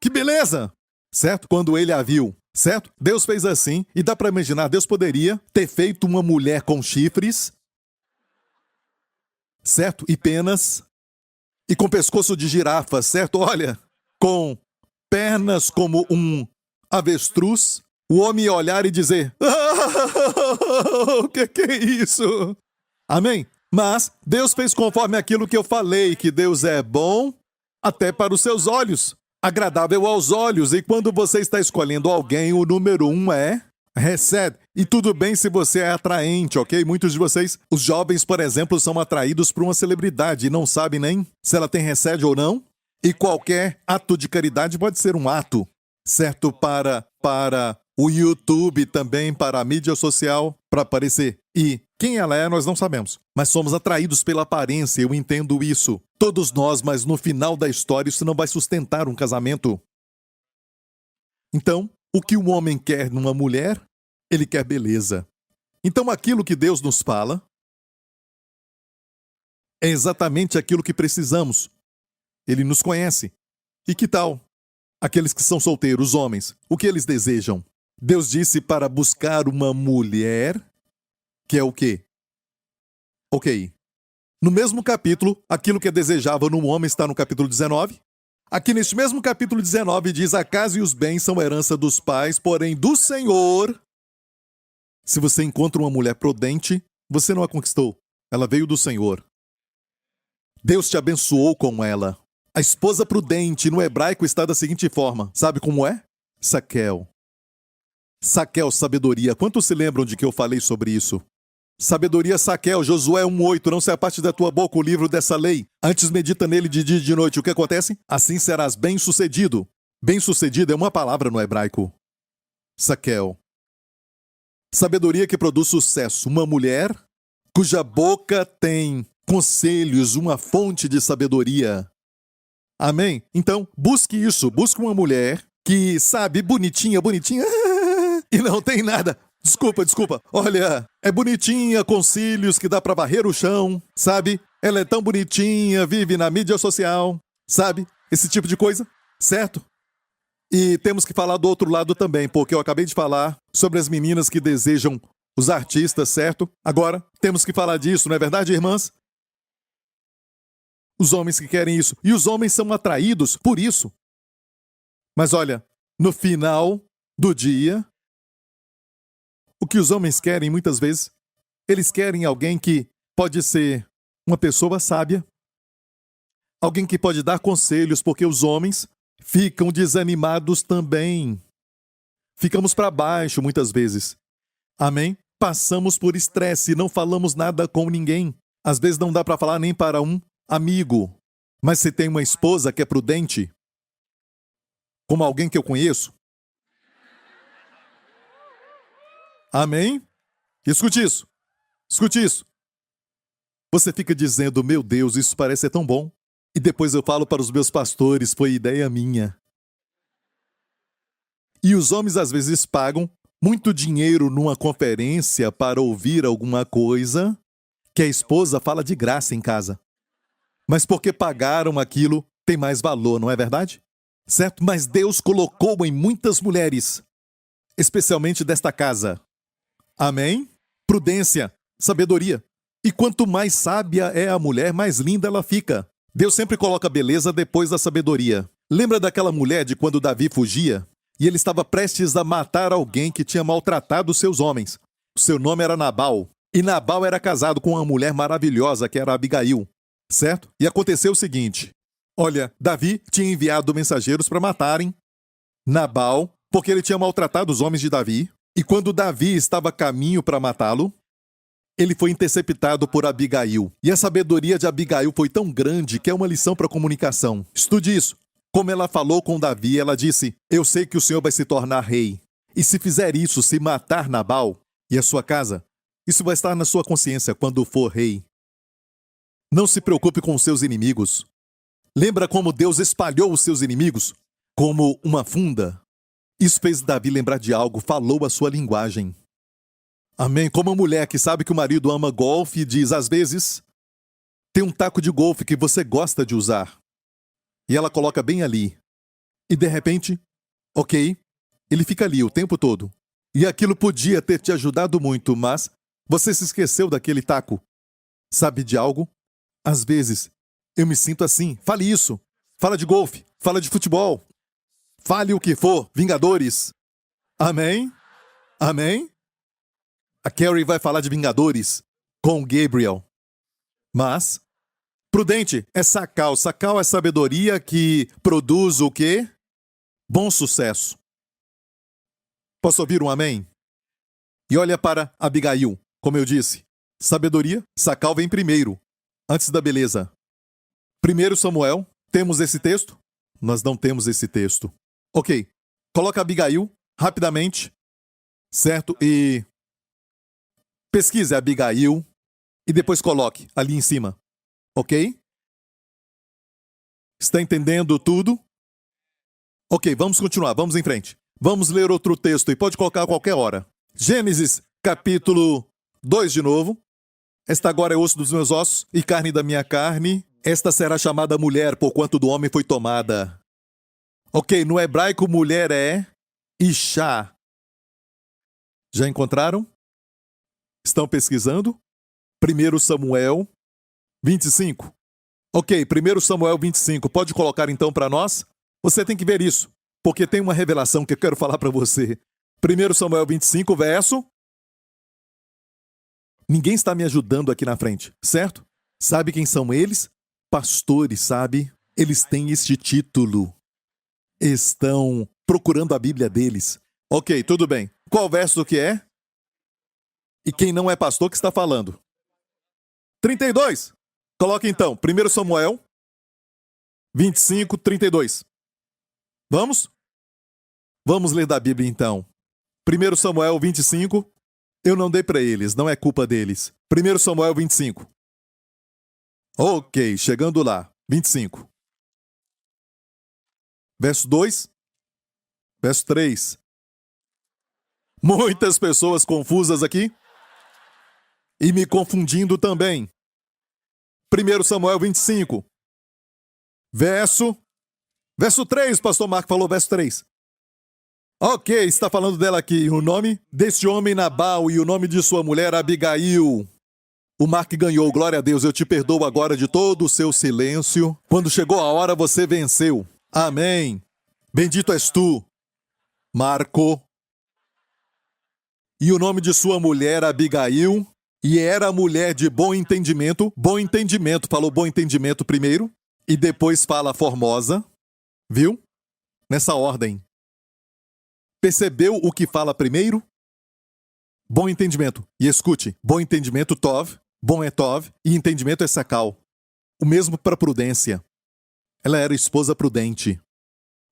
Speaker 1: Que beleza! Certo? Quando ele a viu, Certo? Deus fez assim, e dá para imaginar, Deus poderia ter feito uma mulher com chifres, certo? E penas, e com pescoço de girafa, certo? Olha, com pernas como um avestruz, o homem ia olhar e dizer: o que é isso? Amém? Mas Deus fez conforme aquilo que eu falei, que Deus é bom até para os seus olhos, agradável aos olhos. E quando você está escolhendo alguém, o número 1 é recebe. E tudo bem se você é atraente, ok? Muitos de vocês, os jovens, por exemplo, são atraídos por uma celebridade e não sabem nem se ela tem recebe ou não. E qualquer ato de caridade pode ser um ato, certo? Para o YouTube também, para a mídia social, para aparecer. E quem ela é, nós não sabemos. Mas somos atraídos pela aparência, eu entendo isso. Todos nós, mas no final da história isso não vai sustentar um casamento. Então, o que o homem quer numa mulher, ele quer beleza. Então, aquilo que Deus nos fala é exatamente aquilo que precisamos. Ele nos conhece. E que tal aqueles que são solteiros, homens, o que eles desejam? Deus disse para buscar uma mulher que é o quê? Ok. No mesmo capítulo, aquilo que é desejável no homem está no capítulo 19. Aqui neste mesmo capítulo 19 diz: a casa e os bens são herança dos pais, porém do Senhor. Se você encontra uma mulher prudente, você não a conquistou. Ela veio do Senhor. Deus te abençoou com ela. A esposa prudente no hebraico está da seguinte forma. Sabe como é? Saquel. Saquel, sabedoria. Quantos se lembram de que eu falei sobre isso? Sabedoria, Saquel, Josué 1:8, não se aparte da tua boca o livro dessa lei. Antes medita nele de dia e de noite. O que acontece? Assim serás bem-sucedido. Bem-sucedido é uma palavra no hebraico. Saquel. Sabedoria que produz sucesso. Uma mulher cuja boca tem conselhos, uma fonte de sabedoria. Amém? Então, busque isso. Busque uma mulher que, sabe, bonitinha, e não tem nada. Desculpa. Olha, é bonitinha, com cílios que dá pra varrer o chão, sabe? Ela é tão bonitinha, vive na mídia social, sabe? Esse tipo de coisa, certo? E temos que falar do outro lado também, porque eu acabei de falar sobre as meninas que desejam os artistas, certo? Agora, temos que falar disso, não é verdade, irmãs? Os homens que querem isso. E os homens são atraídos por isso. Mas olha, no final do dia, o que os homens querem muitas vezes, eles querem alguém que pode ser uma pessoa sábia, alguém que pode dar conselhos, porque os homens ficam desanimados também. Ficamos para baixo muitas vezes. Amém? Passamos por estresse, não falamos nada com ninguém. Às vezes não dá para falar nem para um amigo. Mas se tem uma esposa que é prudente, como alguém que eu conheço, amém? Escute isso. Você fica dizendo: meu Deus, isso parece ser tão bom. E depois eu falo para os meus pastores: foi ideia minha. E os homens às vezes pagam muito dinheiro numa conferência para ouvir alguma coisa que a esposa fala de graça em casa. Mas porque pagaram aquilo, tem mais valor, não é verdade? Certo? Mas Deus colocou em muitas mulheres, especialmente desta casa. Amém? Prudência, sabedoria. E quanto mais sábia é a mulher, mais linda ela fica. Deus sempre coloca beleza depois da sabedoria. Lembra daquela mulher de quando Davi fugia? E ele estava prestes a matar alguém que tinha maltratado seus homens. O seu nome era Nabal. E Nabal era casado com uma mulher maravilhosa que era Abigail. Certo? E aconteceu o seguinte. Olha, Davi tinha enviado mensageiros para matarem Nabal, porque ele tinha maltratado os homens de Davi. E quando Davi estava a caminho para matá-lo, ele foi interceptado por Abigail. E a sabedoria de Abigail foi tão grande que é uma lição para a comunicação. Estude isso. Como ela falou com Davi, ela disse: eu sei que o Senhor vai se tornar rei. E se fizer isso, se matar Nabal e a sua casa, isso vai estar na sua consciência quando for rei. Não se preocupe com os seus inimigos. Lembra como Deus espalhou os seus inimigos? Como uma funda. Isso fez Davi lembrar de algo, falou a sua linguagem. Amém? Como uma mulher que sabe que o marido ama golfe e diz, às vezes, tem um taco de golfe que você gosta de usar. E ela coloca bem ali. E de repente, ok, Ele fica ali o tempo todo. E aquilo podia ter te ajudado muito, mas você se esqueceu daquele taco. Sabe de algo? Às vezes, eu me sinto assim. Fale isso. Fala de golfe. Fala de futebol. Fale o que for. Vingadores. Amém? Amém? A Carrie vai falar de Vingadores com o Gabriel. Mas, prudente é sacal. Sacal é sabedoria que produz o quê? Bom sucesso. Posso ouvir um amém? E olha para Abigail, como eu disse. Sabedoria, sacal vem primeiro, antes da beleza. 1 Samuel, temos esse texto? Nós não temos esse texto. Ok, coloca Abigail, rapidamente, certo? E pesquise Abigail e depois coloque ali em cima, ok? Está entendendo tudo? Ok, vamos continuar, vamos em frente. Vamos ler outro texto e pode colocar a qualquer hora. Gênesis, capítulo 2 de novo. Esta agora é osso dos meus ossos e carne da minha carne. Esta será chamada mulher, porquanto do homem foi tomada. Ok, no hebraico mulher é Ishá. Já encontraram? Estão pesquisando? 1 Samuel 25. Ok, 1 Samuel 25. Pode colocar então para nós? Você tem que ver isso, porque tem uma revelação que eu quero falar para você. 1 Samuel 25, verso... Ninguém está me ajudando aqui na frente, certo? Sabe quem são eles? Pastores, sabe? Eles têm este título. Estão procurando a Bíblia deles. Ok, tudo bem. Qual verso que é? E quem não é pastor que está falando? 32. Coloque então, 1 Samuel 25, 32. Vamos? Vamos ler da Bíblia então. 1 Samuel 25. Eu não dei para eles, não é culpa deles. 1 Samuel 25. Ok, chegando lá. 25. Verso 2. Verso 3. Muitas pessoas confusas aqui. E me confundindo também. 1 Samuel 25. Verso 3, pastor Marco falou verso 3. Ok, está falando dela aqui. O nome desse homem Nabal e o nome de sua mulher Abigail. O Mark ganhou, glória a Deus. Eu te perdoo agora de todo o seu silêncio. Quando chegou a hora, você venceu. Amém. Bendito és tu, Marco. E o nome de sua mulher Abigail. E era mulher de bom entendimento. Bom entendimento, falou bom entendimento primeiro. E depois fala formosa. Viu? Nessa ordem. Percebeu o que fala primeiro? Bom entendimento. E escute, bom entendimento, Tov. Bom é Tov. E entendimento é Sacal. O mesmo para prudência. Ela era esposa prudente.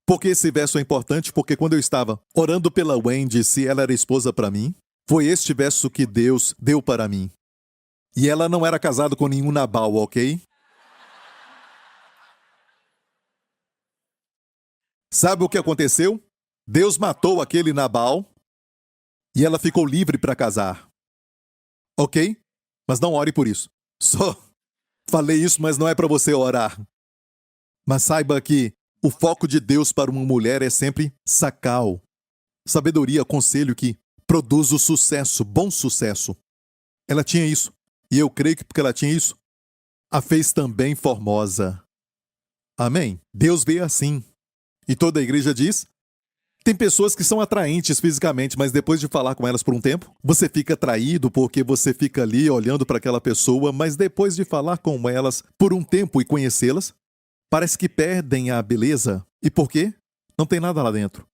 Speaker 1: Por que esse verso é importante? Porque quando eu estava orando pela Wendy, se ela era esposa para mim, foi este verso que Deus deu para mim. E ela não era casada com nenhum Nabal, ok? Sabe o que aconteceu? Deus matou aquele Nabal e ela ficou livre para casar. Ok? Mas não ore por isso. Só falei isso, mas não é para você orar. Mas saiba que o foco de Deus para uma mulher é sempre sacal. Sabedoria, conselho que produz o sucesso, bom sucesso. Ela tinha isso. E eu creio que porque ela tinha isso, a fez também formosa. Amém? Deus vê assim. E toda a igreja diz... Tem pessoas que são atraentes fisicamente, mas depois de falar com elas por um tempo, você fica atraído porque você fica ali olhando para aquela pessoa, mas depois de falar com elas por um tempo e conhecê-las, parece que perdem a beleza. E por quê? Não tem nada lá dentro.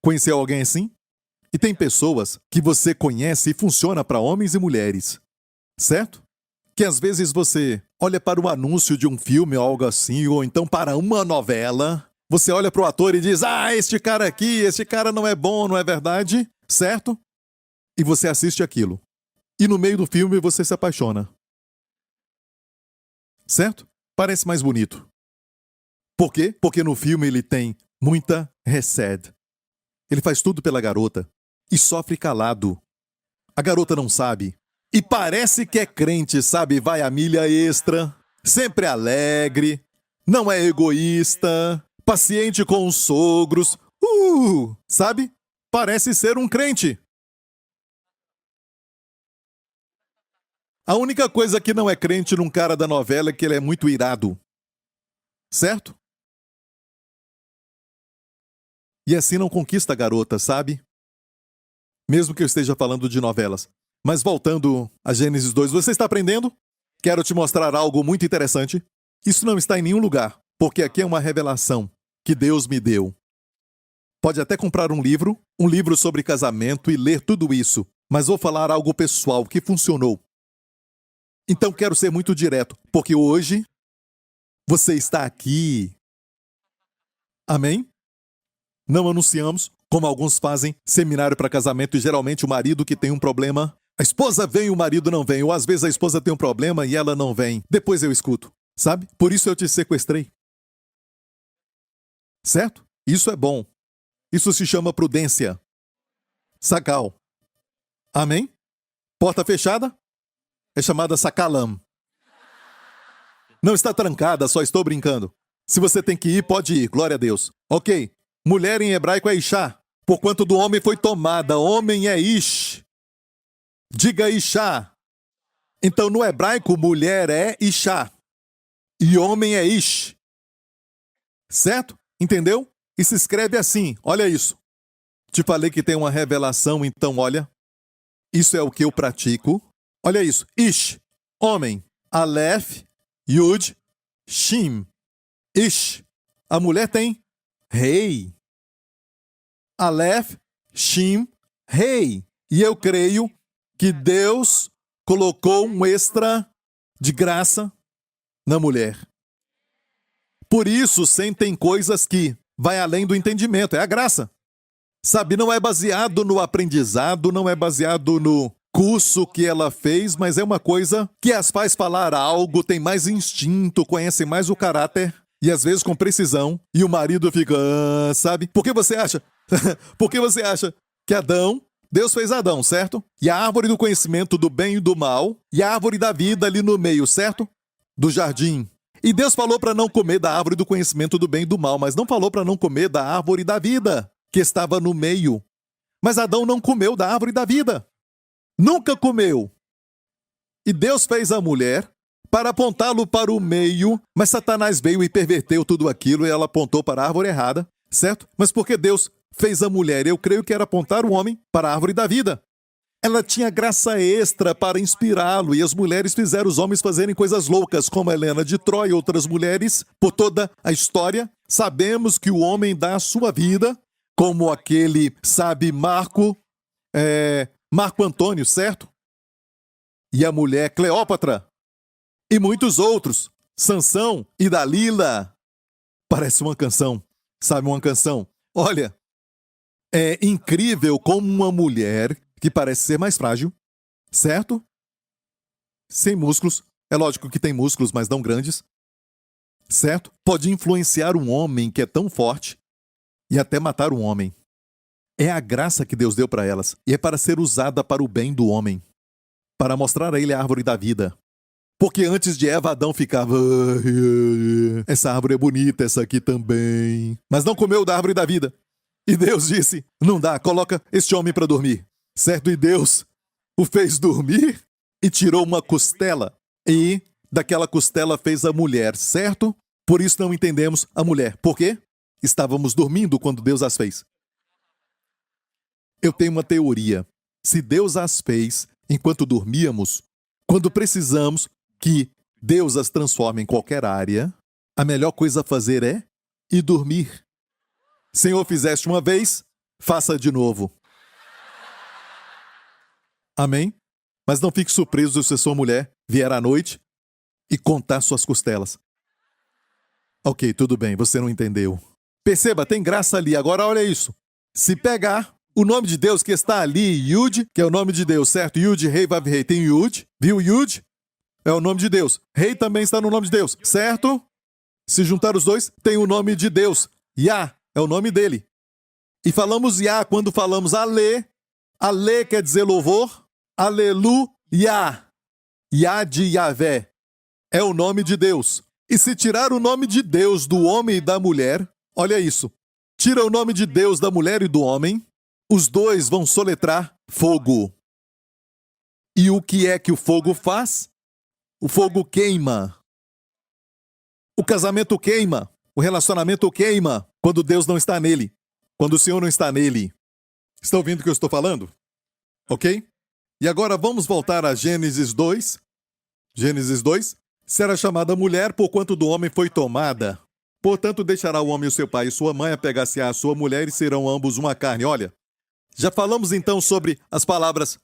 Speaker 1: Conheceu alguém assim? E tem pessoas que você conhece e funciona para homens e mulheres, certo? Que às vezes você olha para o anúncio de um filme ou algo assim, ou então para uma novela... Você olha para o ator e diz, este cara aqui, este cara não é bom, não é verdade? Certo? E você assiste aquilo. E no meio do filme você se apaixona. Certo? Parece mais bonito. Por quê? Porque no filme ele tem muita recede. Ele faz tudo pela garota. E sofre calado. A garota não sabe. E parece que é crente, sabe? Vai a milha extra. Sempre alegre. Não é egoísta. Paciente com os sogros. Sabe? Parece ser um crente. A única coisa que não é crente num cara da novela é que ele é muito irado. Certo? E assim não conquista a garota, sabe? Mesmo que eu esteja falando de novelas. Mas voltando a Gênesis 2, você está aprendendo? Quero te mostrar algo muito interessante. Isso não está em nenhum lugar, porque aqui é uma revelação que Deus me deu. Pode até comprar um livro sobre casamento e ler tudo isso, mas vou falar algo pessoal que funcionou. Então quero ser muito direto, porque hoje você está aqui. Amém? Não anunciamos, como alguns fazem, seminário para casamento e geralmente o marido que tem um problema. A esposa vem e o marido não vem, ou às vezes a esposa tem um problema e ela não vem. Depois eu escuto, sabe? Por isso eu te sequestrei. Certo? Isso é bom. Isso se chama prudência. Sacal. Amém? Porta fechada? É chamada sacalam. Não está trancada, só estou brincando. Se você tem que ir, pode ir, glória a Deus. Ok. Mulher em hebraico é Ishá, porquanto do homem foi tomada. Homem é Ish. Diga Ishá. Então no hebraico, mulher é Ishá. E homem é Ish. Certo? Entendeu? E se escreve assim, olha isso. Te falei que tem uma revelação, então olha. Isso é o que eu pratico. Olha isso. Ish, homem. Aleph, Yud, Shim. Ish. A mulher tem rei. Aleph, Shim, rei. E eu creio que Deus colocou um extra de graça na mulher. Por isso, sentem coisas que vai além do entendimento. É a graça. Sabe, não é baseado no aprendizado, não é baseado no curso que ela fez, mas é uma coisa que as faz falar algo, tem mais instinto, conhecem mais o caráter, e às vezes com precisão, e o marido fica, sabe? Por que você acha? Por que você acha que Deus fez Adão, certo? E a árvore do conhecimento do bem e do mal, e a árvore da vida ali no meio, certo? Do jardim. E Deus falou para não comer da árvore do conhecimento do bem e do mal, mas não falou para não comer da árvore da vida, que estava no meio. Mas Adão não comeu da árvore da vida. Nunca comeu. E Deus fez a mulher para apontá-lo para o meio, mas Satanás veio e perverteu tudo aquilo e ela apontou para a árvore errada, certo? Mas porque Deus fez a mulher, eu creio que era apontar o homem para a árvore da vida. Ela tinha graça extra para inspirá-lo e as mulheres fizeram os homens fazerem coisas loucas, como Helena de Troia e outras mulheres. Por toda a história, sabemos que o homem dá a sua vida, como aquele, sabe, Marco Antônio, certo? E a mulher Cleópatra. E muitos outros, Sansão e Dalila. Parece uma canção, sabe, uma canção. Olha, é incrível como uma mulher que parece ser mais frágil, certo? Sem músculos, é lógico que tem músculos, mas não grandes, certo? Pode influenciar um homem que é tão forte e até matar um homem. É a graça que Deus deu para elas e é para ser usada para o bem do homem, para mostrar a ele a árvore da vida. Porque antes de Eva, Adão ficava, essa árvore é bonita, essa aqui também, mas não comeu da árvore da vida. E Deus disse, não dá, coloca este homem para dormir. Certo? E Deus o fez dormir e tirou uma costela. E daquela costela fez a mulher, certo? Por isso não entendemos a mulher. Por quê? Estávamos dormindo quando Deus as fez. Eu tenho uma teoria. Se Deus as fez enquanto dormíamos, quando precisamos que Deus as transforme em qualquer área, a melhor coisa a fazer é ir dormir. Senhor, fizeste uma vez, faça de novo. Amém? Mas não fique surpreso se sua mulher vier à noite e contar suas costelas. Ok, tudo bem, você não entendeu. Perceba, tem graça ali. Agora olha isso. Se pegar o nome de Deus que está ali, Yud, que é o nome de Deus, certo? Yud, Rei, Vav, Rei. Tem Yud, viu? Yud é o nome de Deus. Rei também está no nome de Deus, certo? Se juntar os dois, tem o nome de Deus. Yah é o nome dele. E falamos Yah quando falamos Ale. Ale quer dizer louvor. Aleluia. Yah de Yahvé é o nome de Deus. E se tirar o nome de Deus do homem e da mulher, olha isso. tira o nome de Deus da mulher e do homem, os dois vão soletrar fogo. E o que é que o fogo faz? O fogo queima. O casamento queima. O relacionamento queima quando Deus não está nele. Quando o Senhor não está nele. Está ouvindo o que eu estou falando? Ok? E agora vamos voltar a Gênesis 2. Gênesis 2. Será chamada mulher porquanto do homem foi tomada. Portanto, deixará o homem o seu pai e sua mãe, apegar-se-á à sua mulher e serão ambos uma carne. Olha, já falamos então sobre as palavras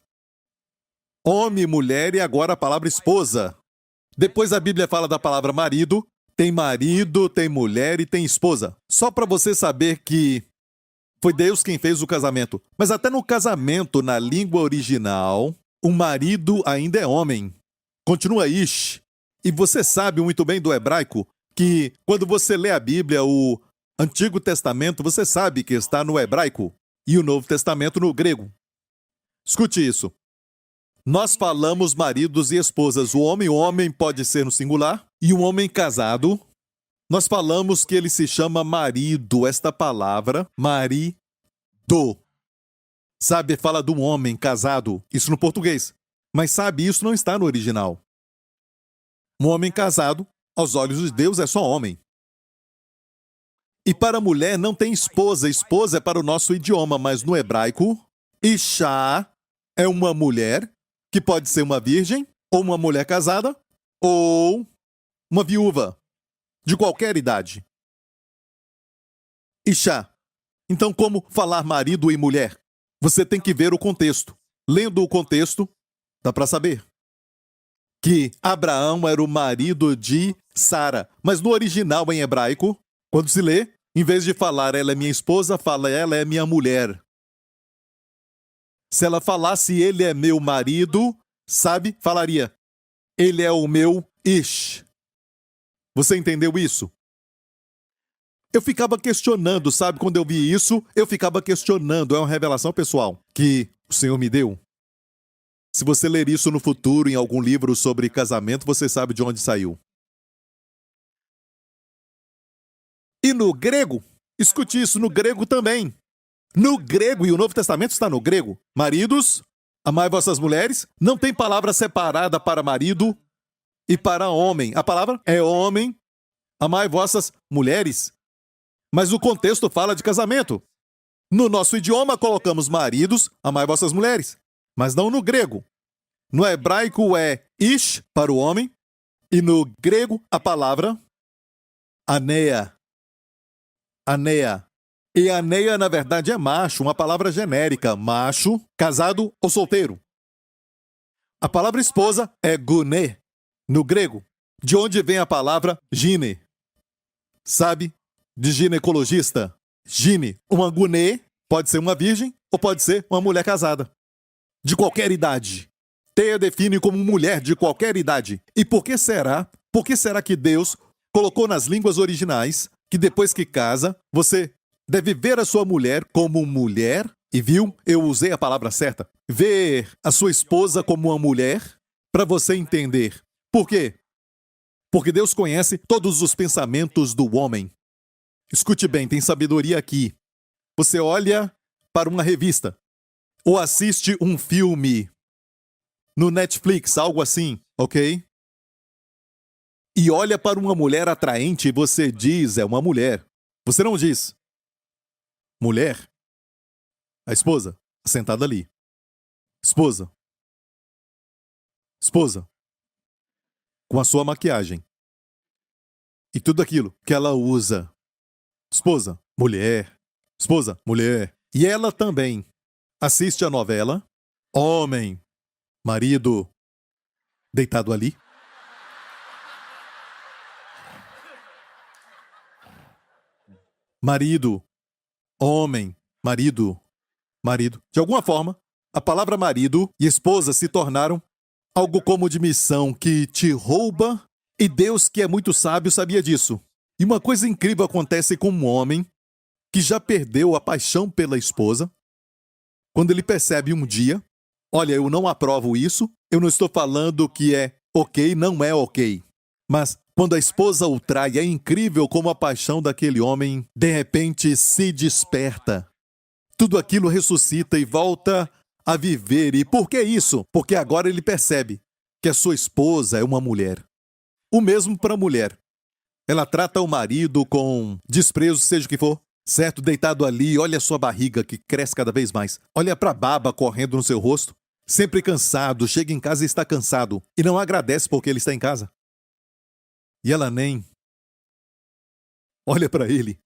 Speaker 1: homem e mulher e agora a palavra esposa. Depois a Bíblia fala da palavra marido, tem mulher e tem esposa. Só para você saber que foi Deus quem fez o casamento. Mas até no casamento, na língua original, o marido ainda é homem. Continua ish. E você sabe muito bem do hebraico que quando você lê a Bíblia, o Antigo Testamento, você sabe que está no hebraico e o Novo Testamento no grego. Escute isso. Nós falamos maridos e esposas. O homem pode ser no singular. E o homem casado, nós falamos que ele se chama marido. Esta palavra, marido. Sabe, fala de um homem casado. Isso no português. Mas sabe, isso não está no original. Um homem casado, aos olhos de Deus, é só homem. E para a mulher não tem esposa. Esposa é para o nosso idioma, mas no hebraico, Isha é uma mulher que pode ser uma virgem, ou uma mulher casada, ou uma viúva, de qualquer idade. Isha. Então, como falar marido e mulher? Você tem que ver o contexto. Lendo o contexto, dá para saber que Abraão era o marido de Sara. Mas no original, em hebraico, quando se lê, em vez de falar ela é minha esposa, fala ela é minha mulher. Se ela falasse ele é meu marido, sabe, falaria ele é o meu ish. Você entendeu isso? Eu ficava questionando, sabe, quando eu vi isso, eu ficava questionando. É uma revelação pessoal que o Senhor me deu. Se você ler isso no futuro, em algum livro sobre casamento, você sabe de onde saiu. E no grego, escute isso, no grego também. No grego, e o Novo Testamento está no grego. Maridos, amai vossas mulheres. Não tem palavra separada para marido e para homem. A palavra é homem, amai vossas mulheres. Mas o contexto fala de casamento. No nosso idioma, colocamos maridos, amai vossas mulheres. Mas não no grego. No hebraico é ish para o homem. E no grego, a palavra aneia. Aneia. E aneia, na verdade, é macho, uma palavra genérica. Macho, casado ou solteiro. A palavra esposa é guné, no grego, de onde vem a palavra gine. Sabe? De ginecologista. Gine, uma guné, pode ser uma virgem ou pode ser uma mulher casada. De qualquer idade. Teia define como mulher de qualquer idade. E por que será? Por que será que Deus colocou nas línguas originais que depois que casa, você deve ver a sua mulher como mulher? E viu? Eu usei a palavra certa. Ver a sua esposa como uma mulher para você entender. Por quê? Porque Deus conhece todos os pensamentos do homem. Escute bem, tem sabedoria aqui. Você olha para uma revista ou assiste um filme no Netflix, algo assim, ok? E olha para uma mulher atraente e você diz, é uma mulher. Você não diz, mulher? A esposa, sentada ali. Esposa. Esposa. Com a sua maquiagem. E tudo aquilo que ela usa. Esposa, mulher. Esposa, mulher. E ela também assiste a novela. Homem, marido, deitado ali. Marido, homem, marido, marido. De alguma forma, a palavra marido e esposa se tornaram algo como de missão que te rouba, e Deus, que é muito sábio, sabia disso. E uma coisa incrível acontece com um homem que já perdeu a paixão pela esposa, quando ele percebe um dia, olha, eu não aprovo isso, eu não estou falando que é ok, não é ok. Mas Quando a esposa o trai, é incrível como a paixão daquele homem, de repente, se desperta. Tudo aquilo ressuscita e volta a viver. E por que isso? Porque agora ele percebe que a sua esposa é uma mulher. O mesmo para a mulher. Ela trata o marido com desprezo, seja o que for. Certo? Deitado ali, olha a sua barriga que cresce cada vez mais. Olha para a baba correndo no seu rosto. Sempre cansado, chega em casa e está cansado. E não agradece porque ele está em casa. E ela nem olha para ele.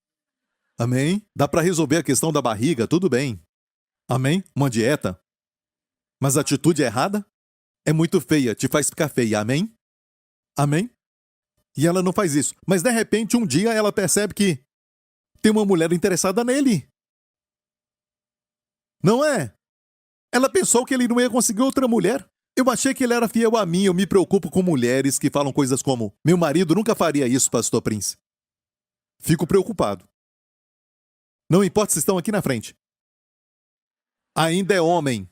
Speaker 1: Amém? Dá para resolver a questão da barriga, tudo bem. Amém? Uma dieta. Mas a atitude errada é muito feia, te faz ficar feia. Amém? Amém? E ela não faz isso. Mas de repente, um dia ela percebe que tem uma mulher interessada nele. Não é? Ela pensou que ele não ia conseguir outra mulher. Eu achei que ele era fiel a mim. Eu me preocupo com mulheres que falam coisas como: meu marido nunca faria isso, pastor Prince. Fico preocupado. Não importa se estão aqui na frente. Ainda é homem.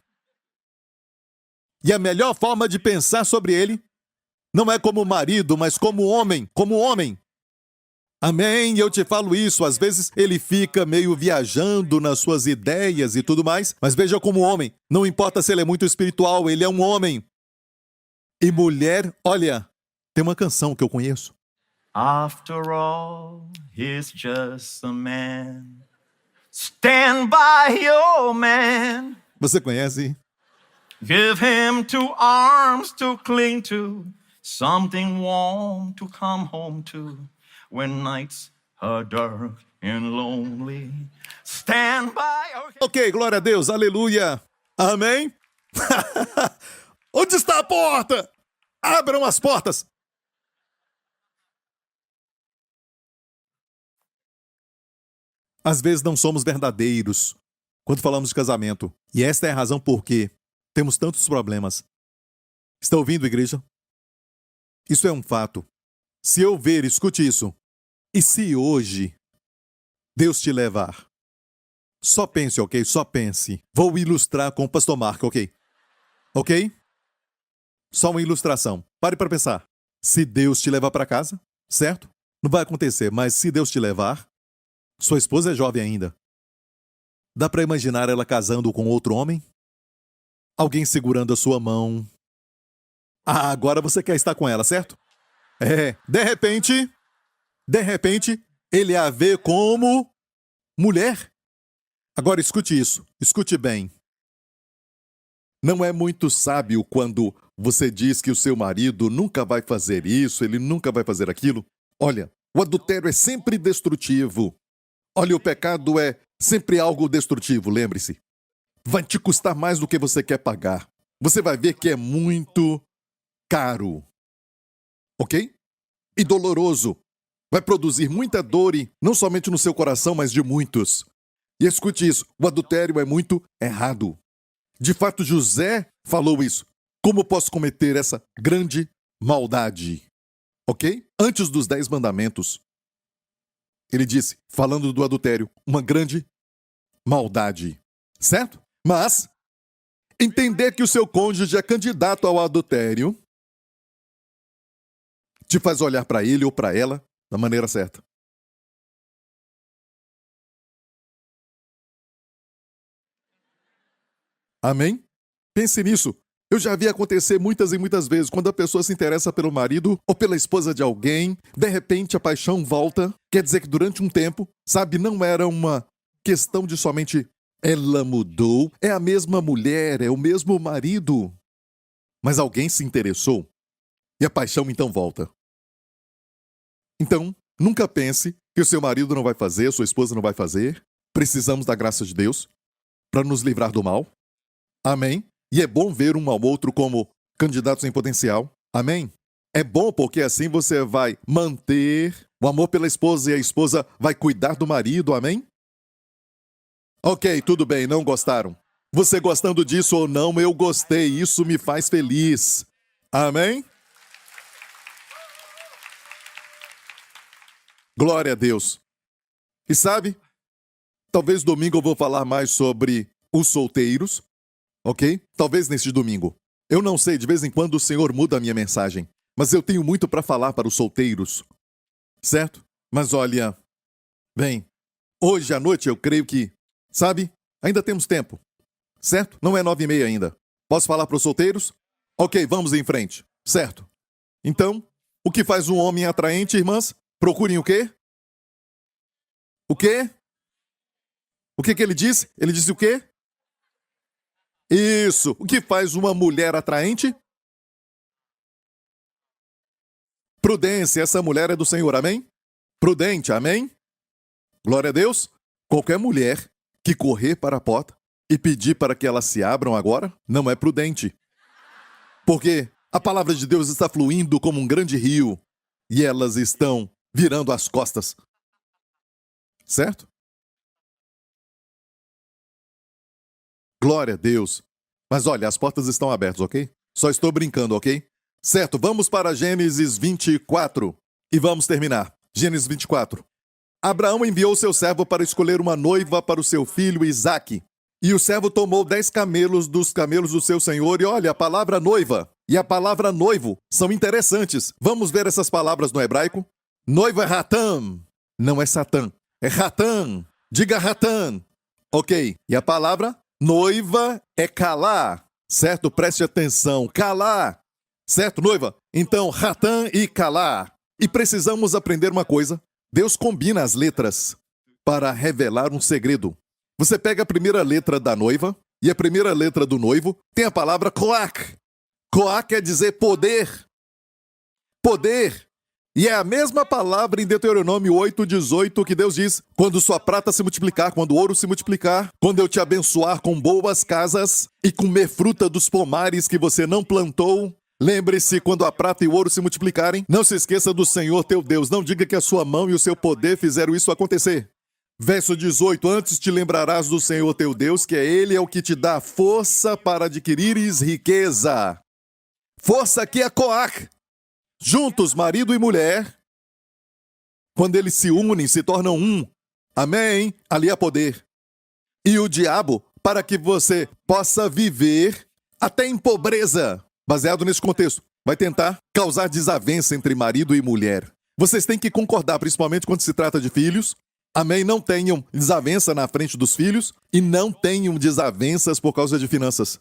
Speaker 1: E a melhor forma de pensar sobre ele não é como marido, mas como homem. Como homem. Amém? Eu te falo isso. Às vezes ele fica meio viajando nas suas ideias e tudo mais, mas veja como homem. Não importa se ele é muito espiritual, ele é um homem. E mulher, olha, tem uma canção que eu conheço.
Speaker 2: After all, he's just a man. Stand by your man.
Speaker 1: Você conhece?
Speaker 2: Give him two arms to cling to, something warm to come home to. When nights are dark and lonely, stand by.
Speaker 1: Ok, glória a Deus, aleluia. Amém? Onde está a porta? Abram as portas. Às vezes não somos verdadeiros quando falamos de casamento. E esta é a razão por que temos tantos problemas. Está ouvindo, igreja? Isso é um fato. Se eu ver, escute isso. E se hoje Deus te levar? Só pense, ok? Só pense. Vou ilustrar com o pastor Marco, ok? Ok? Só uma ilustração. Pare para pensar. Se Deus te levar para casa, certo? Não vai acontecer, mas se Deus te levar, sua esposa é jovem ainda. Dá para imaginar ela casando com outro homem? Alguém segurando a sua mão. Ah, agora você quer estar com ela, certo? De repente, ele a vê como mulher. Agora escute isso, escute bem. Não é muito sábio quando você diz que o seu marido nunca vai fazer isso, ele nunca vai fazer aquilo. Olha, o adultério é sempre destrutivo. Olha, o pecado é sempre algo destrutivo, lembre-se. Vai te custar mais do que você quer pagar. Você vai ver que é muito caro. Ok? E doloroso. Vai produzir muita dor e não somente no seu coração, mas de muitos. E escute isso, o adultério é muito errado. De fato, José falou isso. Como posso cometer essa grande maldade? Ok? Antes dos 10 mandamentos, ele disse, falando do adultério, uma grande maldade. Certo? Mas, entender que o seu cônjuge é candidato ao adultério te faz olhar para ele ou para ela da maneira certa. Amém? Pense nisso. Eu já vi acontecer muitas e muitas vezes quando a pessoa se interessa pelo marido ou pela esposa de alguém, de repente a paixão volta. Quer dizer que durante um tempo, sabe, não era uma questão de somente ela mudou, é a mesma mulher, é o mesmo marido. Mas alguém se interessou e a paixão então volta. Então, nunca pense que o seu marido não vai fazer, sua esposa não vai fazer. Precisamos da graça de Deus para nos livrar do mal. Amém? E é bom ver um ao outro como candidatos em potencial. Amém? É bom porque assim você vai manter o amor pela esposa e a esposa vai cuidar do marido. Amém? Ok, tudo bem, não gostaram. Você gostando disso ou não, eu gostei. Isso me faz feliz. Amém? Glória a Deus. E sabe, talvez domingo eu vou falar mais sobre os solteiros, ok? Talvez neste domingo. Eu não sei, de vez em quando o Senhor muda a minha mensagem. mas eu tenho muito para falar para os solteiros, certo? Mas olha, bem, hoje à noite eu creio que, sabe, ainda temos tempo, certo? Não é 9h30 ainda. Posso falar para os solteiros? Ok, vamos em frente, certo? Então, o que faz um homem atraente, irmãs? Procurem o quê? O quê? O que ele disse? Ele disse o quê? Isso. O que faz uma mulher atraente? Prudência. Essa mulher é do Senhor, amém? Prudente, amém? Glória a Deus. Qualquer mulher que correr para a porta e pedir para que elas se abram agora, não é prudente. Porque a palavra de Deus está fluindo como um grande rio e elas estão virando as costas. Certo? Glória a Deus. Mas olha, as portas estão abertas, ok? Só estou brincando, ok? Certo, vamos para Gênesis 24 e vamos terminar. Gênesis 24. Abraão enviou seu servo para escolher uma noiva para o seu filho Isaque. E o servo tomou 10 camelos dos camelos do seu senhor. E olha, a palavra noiva e a palavra noivo são interessantes. Vamos ver essas palavras no hebraico? Noiva é Ratam. Não é Satã. É Ratam. Diga Ratam. Ok. E a palavra noiva é Calá. Certo? Preste atenção. Calá. Certo, noiva? Então, Ratam e Calá. E precisamos aprender uma coisa. Deus combina as letras para revelar um segredo. Você pega a primeira letra da noiva e a primeira letra do noivo tem a palavra Coac. Coac quer dizer poder. Poder. E é a mesma palavra em Deuteronômio 8:18 que Deus diz: quando sua prata se multiplicar, quando o ouro se multiplicar, quando eu te abençoar com boas casas e comer fruta dos pomares que você não plantou. Lembre-se, quando a prata e o ouro se multiplicarem, não se esqueça do Senhor teu Deus. Não diga que a sua mão e o seu poder fizeram isso acontecer. Verso 18, antes te lembrarás do Senhor teu Deus, que Ele é o que te dá força para adquirires riqueza. Força aqui é Coac. Juntos, marido e mulher, quando eles se unem, se tornam um. Amém? Ali há poder. E o diabo, para que você possa viver até em pobreza, baseado nesse contexto, vai tentar causar desavença entre marido e mulher. Vocês têm que concordar, principalmente quando se trata de filhos. Amém? Não tenham desavença na frente dos filhos e não tenham desavenças por causa de finanças.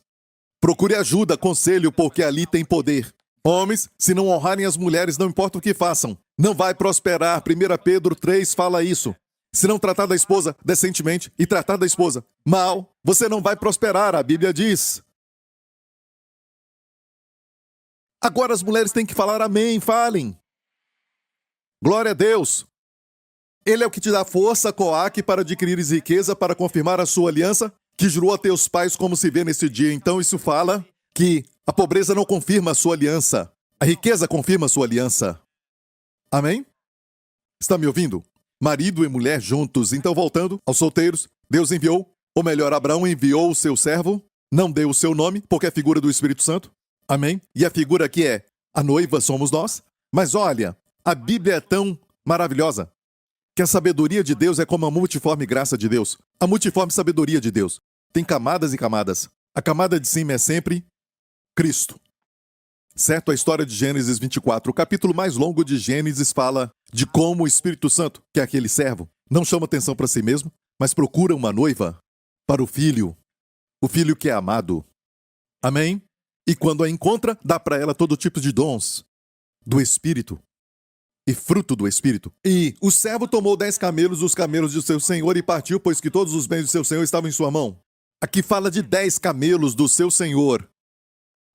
Speaker 1: Procure ajuda, conselho, porque ali tem poder. Homens, se não honrarem as mulheres, não importa o que façam, não vai prosperar. 1 Pedro 3 fala isso. Se não tratar da esposa decentemente e tratar da esposa mal, você não vai prosperar, a Bíblia diz. Agora as mulheres têm que falar amém, falem. Glória a Deus. Ele é o que te dá força, Coac, para adquirires riqueza, para confirmar a sua aliança, que jurou a teus pais, como se vê nesse dia. Então isso fala que a pobreza não confirma a sua aliança. A riqueza confirma a sua aliança. Amém? Está me ouvindo? Marido e mulher juntos. Então, voltando aos solteiros, Deus enviou, ou melhor, Abraão enviou o seu servo, não deu o seu nome, porque é figura do Espírito Santo. Amém? E a figura aqui é a noiva somos nós. Mas olha, a Bíblia é tão maravilhosa que a sabedoria de Deus é como a multiforme graça de Deus. A multiforme sabedoria de Deus. Tem camadas e camadas. A camada de cima é sempre Cristo. Certo? A história de Gênesis 24, o capítulo mais longo de Gênesis, fala de como o Espírito Santo, que é aquele servo, não chama atenção para si mesmo, mas procura uma noiva para o filho que é amado. Amém? E quando a encontra, dá para ela todo tipo de dons do Espírito e fruto do Espírito. E o servo tomou 10 camelos, os camelos de seu senhor, e partiu, pois que todos os bens do seu senhor estavam em sua mão. Aqui fala de 10 camelos do seu senhor.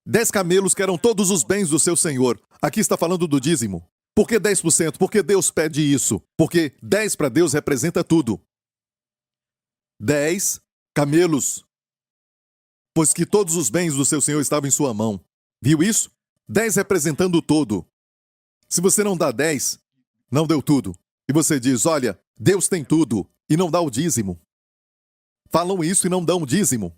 Speaker 1: 10 camelos que eram todos os bens do seu senhor. Aqui está falando do dízimo. Por que 10%? Porque Deus pede isso. Porque 10 para Deus representa tudo. 10 camelos, pois que todos os bens do seu senhor estavam em sua mão. Viu isso? 10 representando o todo. Se você não dá 10, não deu tudo. E você diz, olha, Deus tem tudo, e não dá o dízimo. Falam isso e não dão o dízimo.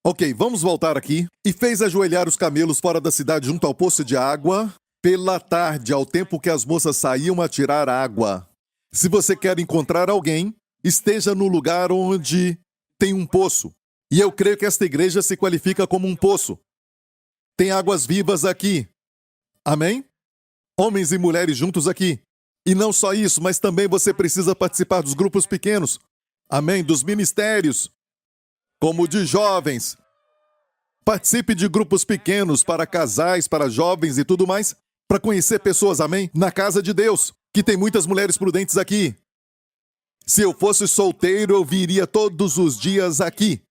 Speaker 1: Ok, vamos voltar aqui. E fez ajoelhar os camelos fora da cidade junto ao poço de água, pela tarde, ao tempo que as moças saíam a tirar água. Se você quer encontrar alguém, esteja no lugar onde tem um poço. E eu creio que esta igreja se qualifica como um poço. Tem águas vivas aqui. Amém? Homens e mulheres juntos aqui. E não só isso, mas também você precisa participar dos grupos pequenos. Amém? Dos ministérios, como de jovens. Participe de grupos pequenos para casais, para jovens e tudo mais, para conhecer pessoas, amém? Na casa de Deus, que tem muitas mulheres prudentes aqui. Se eu fosse solteiro, eu viria todos os dias aqui,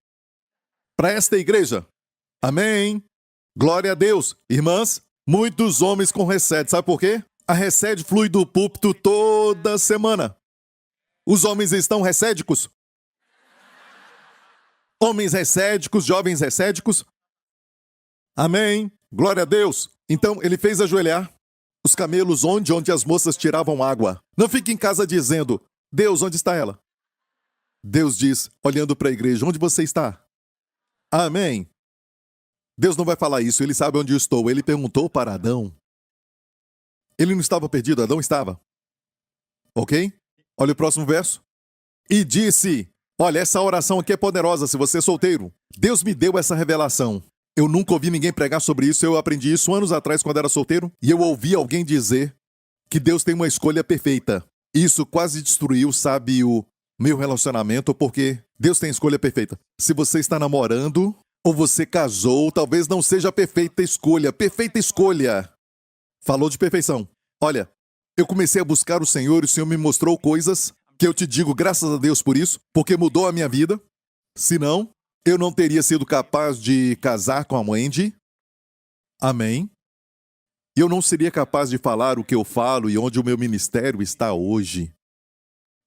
Speaker 1: para esta igreja. Amém? Glória a Deus. Irmãs, muitos homens com recede. Sabe por quê? A recede flui do púlpito toda semana. Os homens estão recédicos? Homens recédicos, jovens recédicos? Amém. Glória a Deus. Então, ele fez ajoelhar os camelos onde as moças tiravam água. Não fique em casa dizendo, Deus, onde está ela? Deus diz, olhando para a igreja, onde você está? Amém. Deus não vai falar isso, ele sabe onde eu estou. Ele perguntou para Adão. Ele não estava perdido, Adão estava. Ok? Olha o próximo verso. E disse, olha, essa oração aqui é poderosa se você é solteiro. Deus me deu essa revelação. Eu nunca ouvi ninguém pregar sobre isso, eu aprendi isso anos atrás quando era solteiro, e eu ouvi alguém dizer que Deus tem uma escolha perfeita. Isso quase destruiu, sabe, o meu relacionamento, porque Deus tem escolha perfeita. Se você está namorando, ou você casou, talvez não seja a perfeita escolha. Perfeita escolha. Falou de perfeição. Olha, eu comecei a buscar o Senhor e o Senhor me mostrou coisas que eu te digo graças a Deus por isso, porque mudou a minha vida. Senão, eu não teria sido capaz de casar com a Wendy. Amém. E eu não seria capaz de falar o que eu falo e onde o meu ministério está hoje.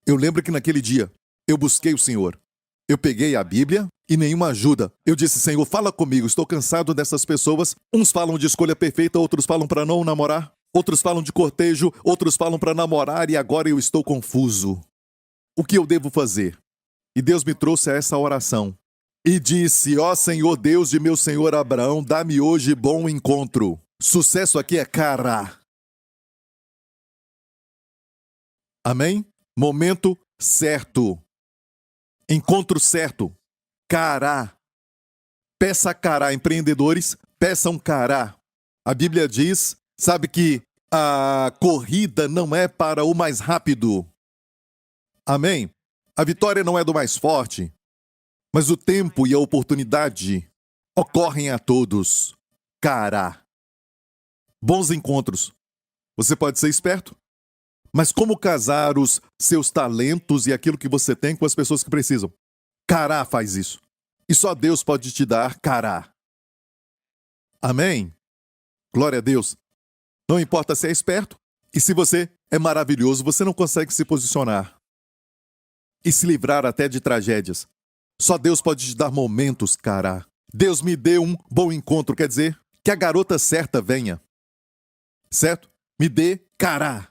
Speaker 1: Eu lembro que naquele dia, eu busquei o Senhor. Eu peguei a Bíblia e nenhuma ajuda. Eu disse, Senhor, fala comigo, estou cansado dessas pessoas. Uns falam de escolha perfeita, outros falam para não namorar. Outros falam de cortejo, outros falam para namorar e agora eu estou confuso. O que eu devo fazer? E Deus me trouxe a essa oração. E disse, ó Senhor Deus de meu senhor Abraão, dá-me hoje bom encontro. Sucesso aqui é cara. Amém? Momento certo. Encontro certo. Cará. Peça cará, empreendedores, peçam cará. A Bíblia diz, sabe que a corrida não é para o mais rápido. Amém? A vitória não é do mais forte, mas o tempo e a oportunidade ocorrem a todos. Cará. Bons encontros. Você pode ser esperto, mas como casar os seus talentos e aquilo que você tem com as pessoas que precisam? Cará faz isso. E só Deus pode te dar cará. Amém? Glória a Deus. Não importa se é esperto, e se você é maravilhoso, você não consegue se posicionar e se livrar até de tragédias. Só Deus pode te dar momentos, cará. Deus me deu um bom encontro, quer dizer, que a garota certa venha. Certo? Me dê cará.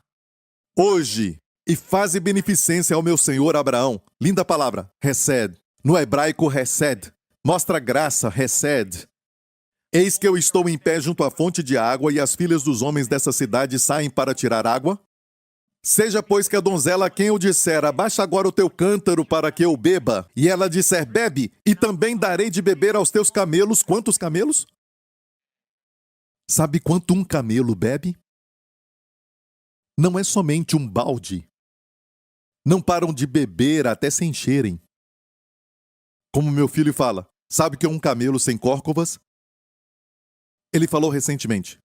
Speaker 1: Hoje, e faze beneficência ao meu senhor Abraão. Linda palavra, recede. No hebraico, recede. Mostra graça, recede. Eis que eu estou em pé junto à fonte de água e as filhas dos homens dessa cidade saem para tirar água. Seja, pois, que a donzela a quem eu disser, abaixa agora o teu cântaro para que eu beba, e ela disser, bebe, e também darei de beber aos teus camelos. Quantos camelos? Sabe quanto um camelo bebe? Não é somente um balde. Não param de beber até se encherem. Como meu filho fala, sabe o que é um camelo sem córcovas? Ele falou recentemente.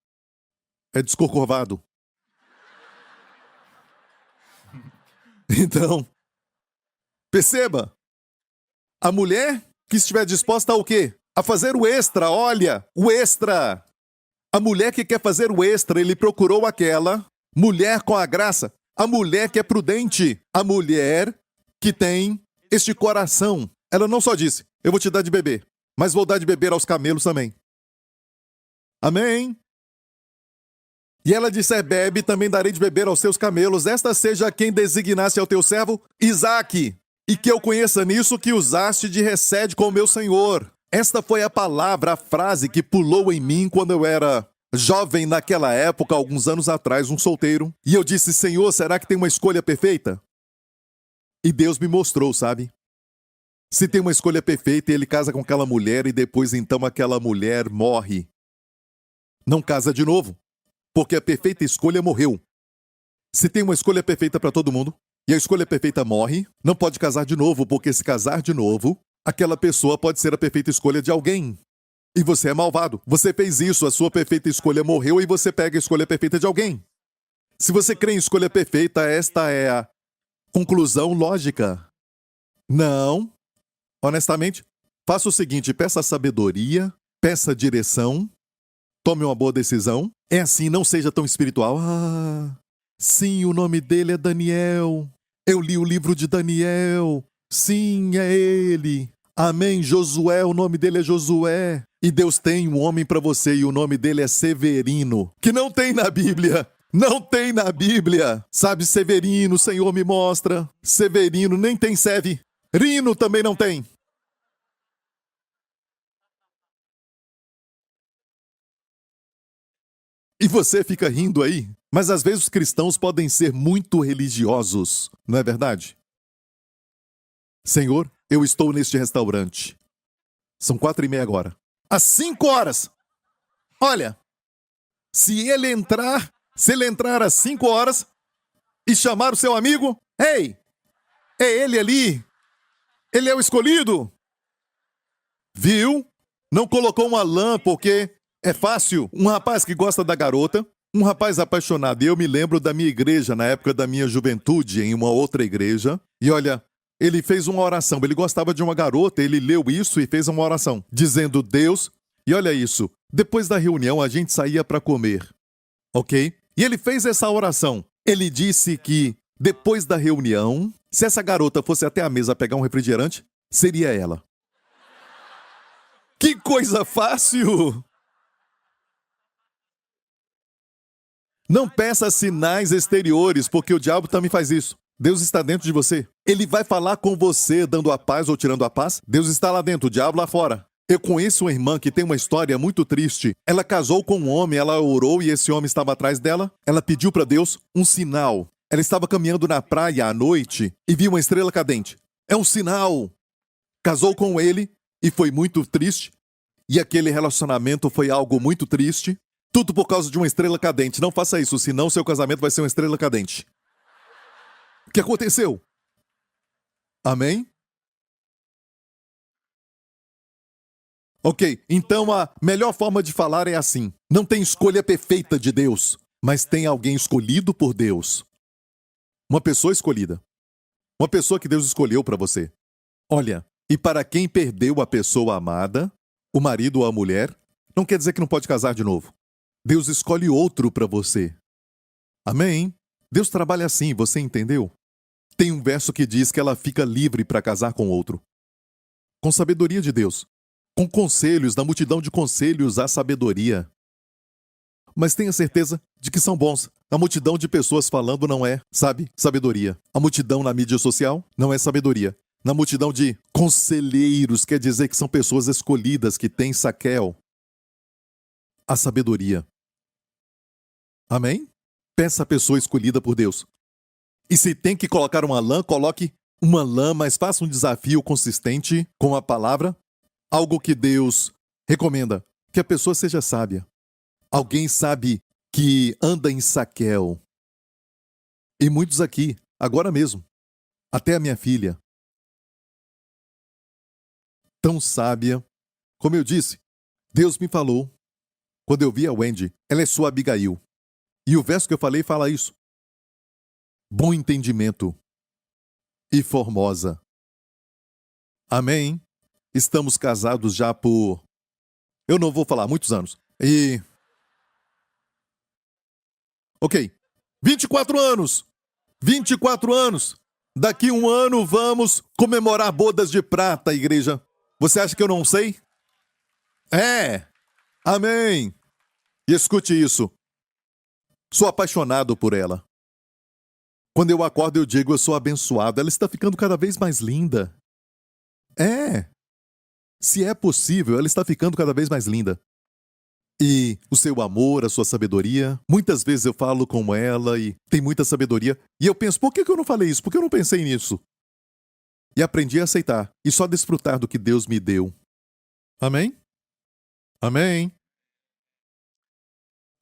Speaker 1: É descorcovado. Então, perceba, a mulher que estiver disposta a o quê? A fazer o extra, olha, o extra. A mulher que quer fazer o extra, ele procurou aquela mulher com a graça, a mulher que é prudente, a mulher que tem este coração. Ela não só disse, eu vou te dar de beber, mas vou dar de beber aos camelos também. Amém? E ela disse, bebe, também darei de beber aos teus camelos. Esta seja quem designasse ao teu servo Isaque, e que eu conheça nisso que usaste de recede com o meu senhor. Esta foi a palavra, a frase que pulou em mim quando eu era jovem naquela época, alguns anos atrás, um solteiro. E eu disse, Senhor, será que tem uma escolha perfeita? E Deus me mostrou, sabe? Se tem uma escolha perfeita, ele casa com aquela mulher e depois então aquela mulher morre. Não casa de novo. porque a perfeita escolha morreu. Se tem uma escolha perfeita para todo mundo, e a escolha perfeita morre, não pode casar de novo, porque se casar de novo, aquela pessoa pode ser a perfeita escolha de alguém. E você é malvado. Você fez isso, a sua perfeita escolha morreu e você pega a escolha perfeita de alguém. Se você crê em escolha perfeita, esta é a conclusão lógica. Não. Honestamente, faça o seguinte, peça sabedoria, peça direção, tome uma boa decisão. É assim, não seja tão espiritual. Sim, o nome dele é Daniel. Eu li o livro de Daniel. Sim, é ele. Amém, Josué, o nome dele é Josué. E Deus tem um homem para você e o nome dele é Severino, que não tem na Bíblia. Não tem na Bíblia. Sabe, Severino, o Senhor me mostra. Severino, nem tem Seve. Rino também não tem. E você fica rindo aí? Mas às vezes os cristãos podem ser muito religiosos, não é verdade? Senhor, eu estou neste restaurante. São 4:30 agora. Às 5 horas. Olha, se ele entrar às 5 horas e chamar o seu amigo, ei, é ele ali. Ele é o escolhido. Viu? Não colocou uma lã porque é fácil. Um rapaz que gosta da garota, um rapaz apaixonado. E eu me lembro da minha igreja, na época da minha juventude, em uma outra igreja. E olha, ele fez uma oração. Ele gostava de uma garota, ele leu isso e fez uma oração, dizendo: Deus, e olha isso, depois da reunião a gente saía para comer, ok? E ele fez essa oração. Ele disse que depois da reunião, se essa garota fosse até a mesa pegar um refrigerante, seria ela. Que coisa fácil! Não peça sinais exteriores, porque o diabo também faz isso. Deus está dentro de você. Ele vai falar com você, dando a paz ou tirando a paz. Deus está lá dentro, o diabo lá fora. Eu conheço uma irmã que tem uma história muito triste. Ela casou com um homem, ela orou e esse homem estava atrás dela. Ela pediu para Deus um sinal. Ela estava caminhando na praia à noite e viu uma estrela cadente. É um sinal. Casou com ele e foi muito triste. E aquele relacionamento foi algo muito triste. Tudo por causa de uma estrela cadente. Não faça isso, senão seu casamento vai ser uma estrela cadente. O que aconteceu? Amém? Ok, então a melhor forma de falar é assim. Não tem escolha perfeita de Deus, mas tem alguém escolhido por Deus. Uma pessoa escolhida. Uma pessoa que Deus escolheu para você. Olha, e para quem perdeu a pessoa amada, o marido ou a mulher, não quer dizer que não pode casar de novo. Deus escolhe outro para você. Amém? Deus trabalha assim, você entendeu? Tem um verso que diz que ela fica livre para casar com outro. Com sabedoria de Deus. Com conselhos, na multidão de conselhos há sabedoria. Mas tenha certeza de que são bons. A multidão de pessoas falando não é, sabe, sabedoria. A multidão na mídia social não é sabedoria. Na multidão de conselheiros, quer dizer que são pessoas escolhidas, que têm saquel. A sabedoria. Amém? Peça a pessoa escolhida por Deus. E se tem que colocar uma lã, coloque uma lã, mas faça um desafio consistente com a palavra. Algo que Deus recomenda, que a pessoa seja sábia. Alguém sabe que anda em saquel. E muitos aqui, agora mesmo, até a minha filha, tão sábia. Como eu disse, Deus me falou, quando eu vi a Wendy, ela é sua Abigail. E o verso que eu falei fala isso. Bom entendimento e formosa. Amém? Estamos casados já por... eu não vou falar, muitos anos. E... ok, 24 anos. 24 anos. Daqui um ano vamos comemorar bodas de prata, igreja. Você acha que eu não sei? É. Amém. E escute isso. Sou apaixonado por ela. Quando eu acordo, eu digo, eu sou abençoado. Ela está ficando cada vez mais linda. É. Se é possível, ela está ficando cada vez mais linda. E o seu amor, a sua sabedoria. Muitas vezes eu falo com ela e tem muita sabedoria. E eu penso, por que eu não falei isso? Por que eu não pensei nisso? E aprendi a aceitar e só desfrutar do que Deus me deu. Amém? Amém?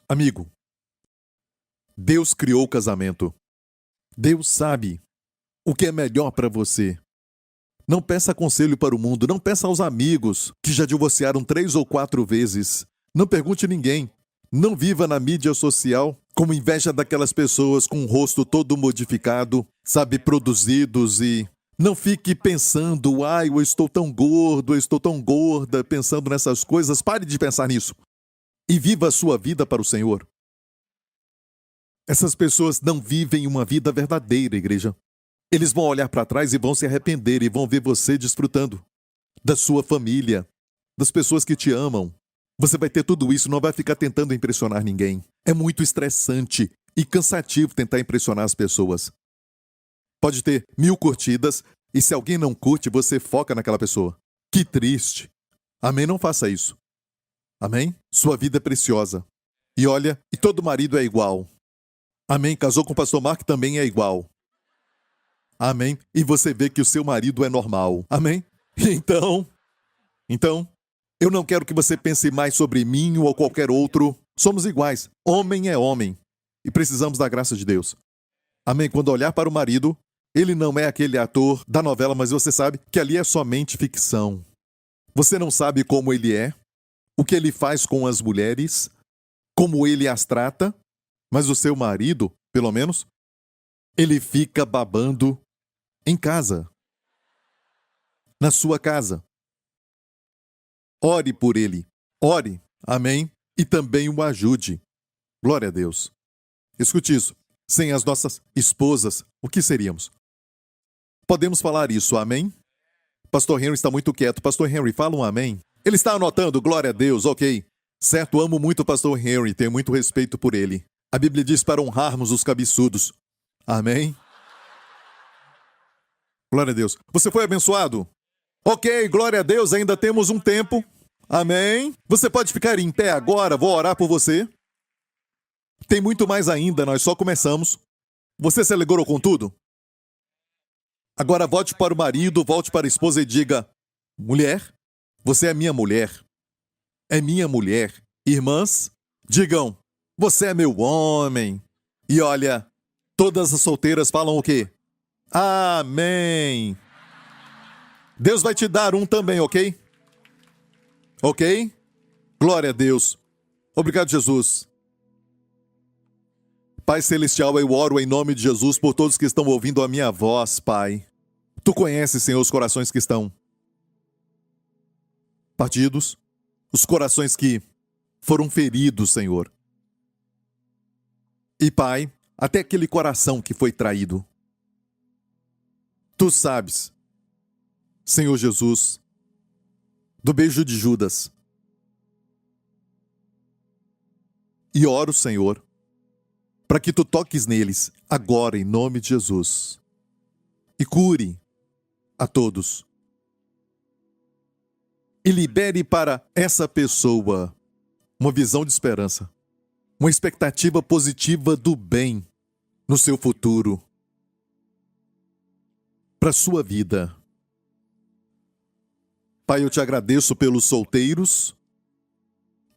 Speaker 1: Amigo, Deus criou o casamento. Deus sabe o que é melhor para você. Não peça conselho para o mundo, não peça aos amigos que já divorciaram 3 ou 4 vezes. Não pergunte a ninguém. Não viva na mídia social com inveja daquelas pessoas com o rosto todo modificado, sabe, produzidos, e não fique pensando, ai, eu estou tão gordo, eu estou tão gorda, pensando nessas coisas. Pare de pensar nisso e viva a sua vida para o Senhor. Essas pessoas não vivem uma vida verdadeira, igreja. Eles vão olhar para trás e vão se arrepender e vão ver você desfrutando da sua família, das pessoas que te amam. Você vai ter tudo isso, não vai ficar tentando impressionar ninguém. É muito estressante e cansativo tentar impressionar as pessoas. Pode ter 1000 curtidas e se alguém não curte, você foca naquela pessoa. Que triste. Amém? Não faça isso. Amém? Sua vida é preciosa. E olha, e todo marido é igual. Amém? Casou com o pastor Mark, também é igual. Amém? E você vê que o seu marido é normal. Amém? Então, eu não quero que você pense mais sobre mim ou qualquer outro. Somos iguais. Homem é homem. E precisamos da graça de Deus. Amém? Quando olhar para o marido, ele não é aquele ator da novela, mas você sabe que ali é somente ficção. Você não sabe como ele é, o que ele faz com as mulheres, como ele as trata, mas o seu marido, pelo menos, ele fica babando em casa. Na sua casa. Ore por ele. Ore. Amém? E também o ajude. Glória a Deus. Escute isso. Sem as nossas esposas, o que seríamos? Podemos falar isso, amém? Pastor Henry está muito quieto. Pastor Henry, fala um amém. Ele está anotando, glória a Deus, ok. Certo, amo muito o pastor Henry, tenho muito respeito por ele. A Bíblia diz para honrarmos os cabeçudos. Amém? Glória a Deus. Você foi abençoado? Ok, glória a Deus, ainda temos um tempo. Amém? Você pode ficar em pé agora, vou orar por você. Tem muito mais ainda, nós só começamos. Você se alegrou com tudo? Agora volte para o marido, volte para a esposa e diga: mulher, você é minha mulher. É minha mulher. Irmãs, digam: você é meu homem. E olha, todas as solteiras falam o quê? Amém. Deus vai te dar um também, ok? Ok? Glória a Deus. Obrigado, Jesus. Pai Celestial, eu oro em nome de Jesus por todos que estão ouvindo a minha voz, Pai. Tu conheces, Senhor, os corações que estão partidos, os corações que foram feridos, Senhor. E, Pai, até aquele coração que foi traído. Tu sabes, Senhor Jesus, do beijo de Judas. E oro, Senhor, para que tu toques neles, agora, em nome de Jesus. E cure a todos. E libere para essa pessoa uma visão de esperança, uma expectativa positiva do bem no seu futuro, para a sua vida. Pai, eu te agradeço pelos solteiros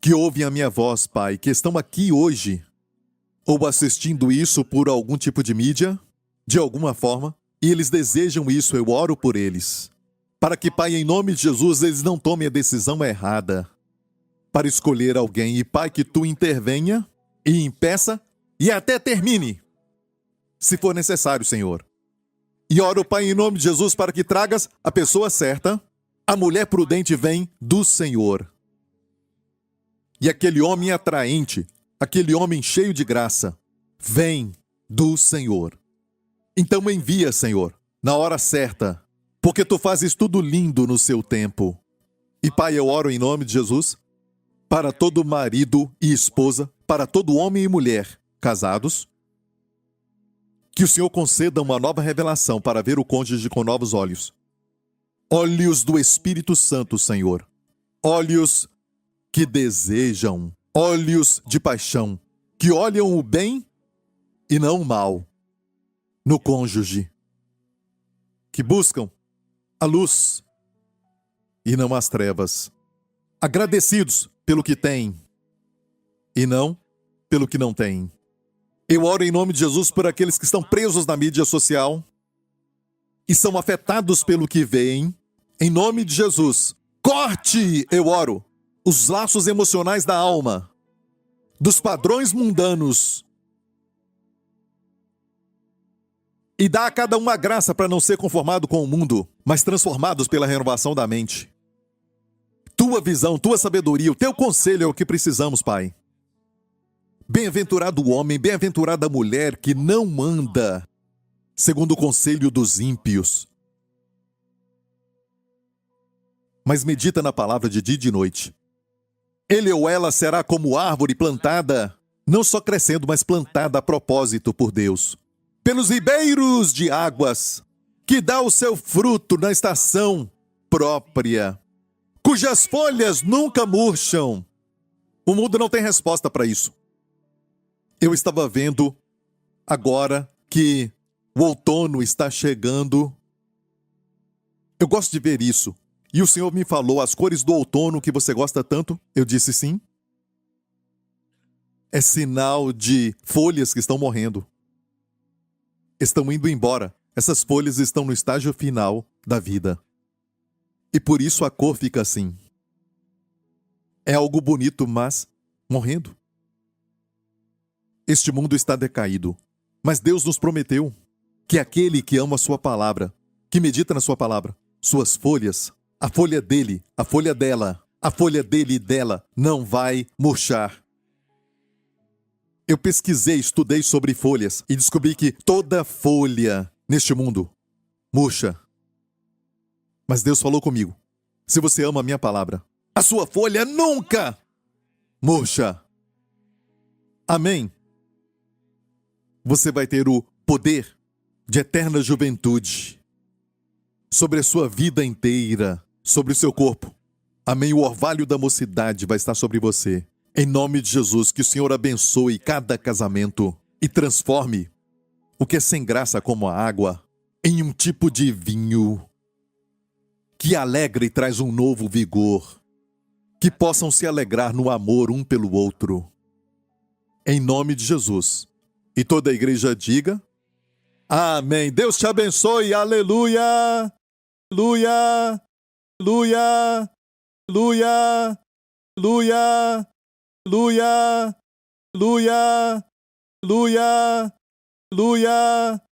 Speaker 1: que ouvem a minha voz, Pai, que estão aqui hoje, ou assistindo isso por algum tipo de mídia, de alguma forma, e eles desejam isso, eu oro por eles. Para que, Pai, em nome de Jesus, eles não tomem a decisão errada para escolher alguém. E, Pai, que tu intervenha e impeça e até termine, se for necessário, Senhor. E oro, Pai, em nome de Jesus, para que tragas a pessoa certa. A mulher prudente vem do Senhor. E aquele homem atraente, aquele homem cheio de graça, vem do Senhor. Então envia, Senhor, na hora certa, porque tu fazes tudo lindo no seu tempo. E, Pai, eu oro em nome de Jesus, para todo marido e esposa, para todo homem e mulher casados, que o Senhor conceda uma nova revelação para ver o cônjuge com novos olhos. Olhos do Espírito Santo, Senhor. Olhos que desejam, olhos de paixão, que olham o bem e não o mal no cônjuge, que buscam a luz e não as trevas, agradecidos pelo que têm e não pelo que não têm. Eu oro em nome de Jesus por aqueles que estão presos na mídia social e são afetados pelo que veem. Em nome de Jesus, corte, eu oro, os laços emocionais da alma, dos padrões mundanos, e dá a cada um a graça para não ser conformado com o mundo, mas transformados pela renovação da mente. Tua visão, tua sabedoria, o teu conselho é o que precisamos, Pai. Bem-aventurado o homem, bem-aventurada a mulher que não anda segundo o conselho dos ímpios, mas medita na palavra de dia e de noite. Ele ou ela será como árvore plantada, não só crescendo, mas plantada a propósito por Deus, pelos ribeiros de águas, que dá o seu fruto na estação própria, cujas folhas nunca murcham. O mundo não tem resposta para isso. Eu estava vendo agora que o outono está chegando. Eu gosto de ver isso. E o Senhor me falou as cores do outono que você gosta tanto. Eu disse sim. É sinal de folhas que estão morrendo. Estão indo embora. Essas folhas estão no estágio final da vida. E por isso a cor fica assim. É algo bonito, mas morrendo. Este mundo está decaído. Mas Deus nos prometeu que aquele que ama a sua palavra, que medita na sua palavra, suas folhas, a folha dele, a folha dela, a folha dele e dela não vai murchar. Eu pesquisei, estudei sobre folhas e descobri que toda folha neste mundo murcha. Mas Deus falou comigo: se você ama a minha palavra, a sua folha nunca murcha. Amém? Você vai ter o poder de eterna juventude sobre a sua vida inteira, sobre o seu corpo. Amém? O orvalho da mocidade vai estar sobre você. Em nome de Jesus, que o Senhor abençoe cada casamento e transforme o que é sem graça como a água em um tipo de vinho que alegra e traz um novo vigor, que possam se alegrar no amor um pelo outro. Em nome de Jesus. E toda a igreja diga: amém. Deus te abençoe. Aleluia. Aleluia. Aleluia. Aleluia. Aleluia. Aleluia. Aleluia. Aleluia. Aleluia.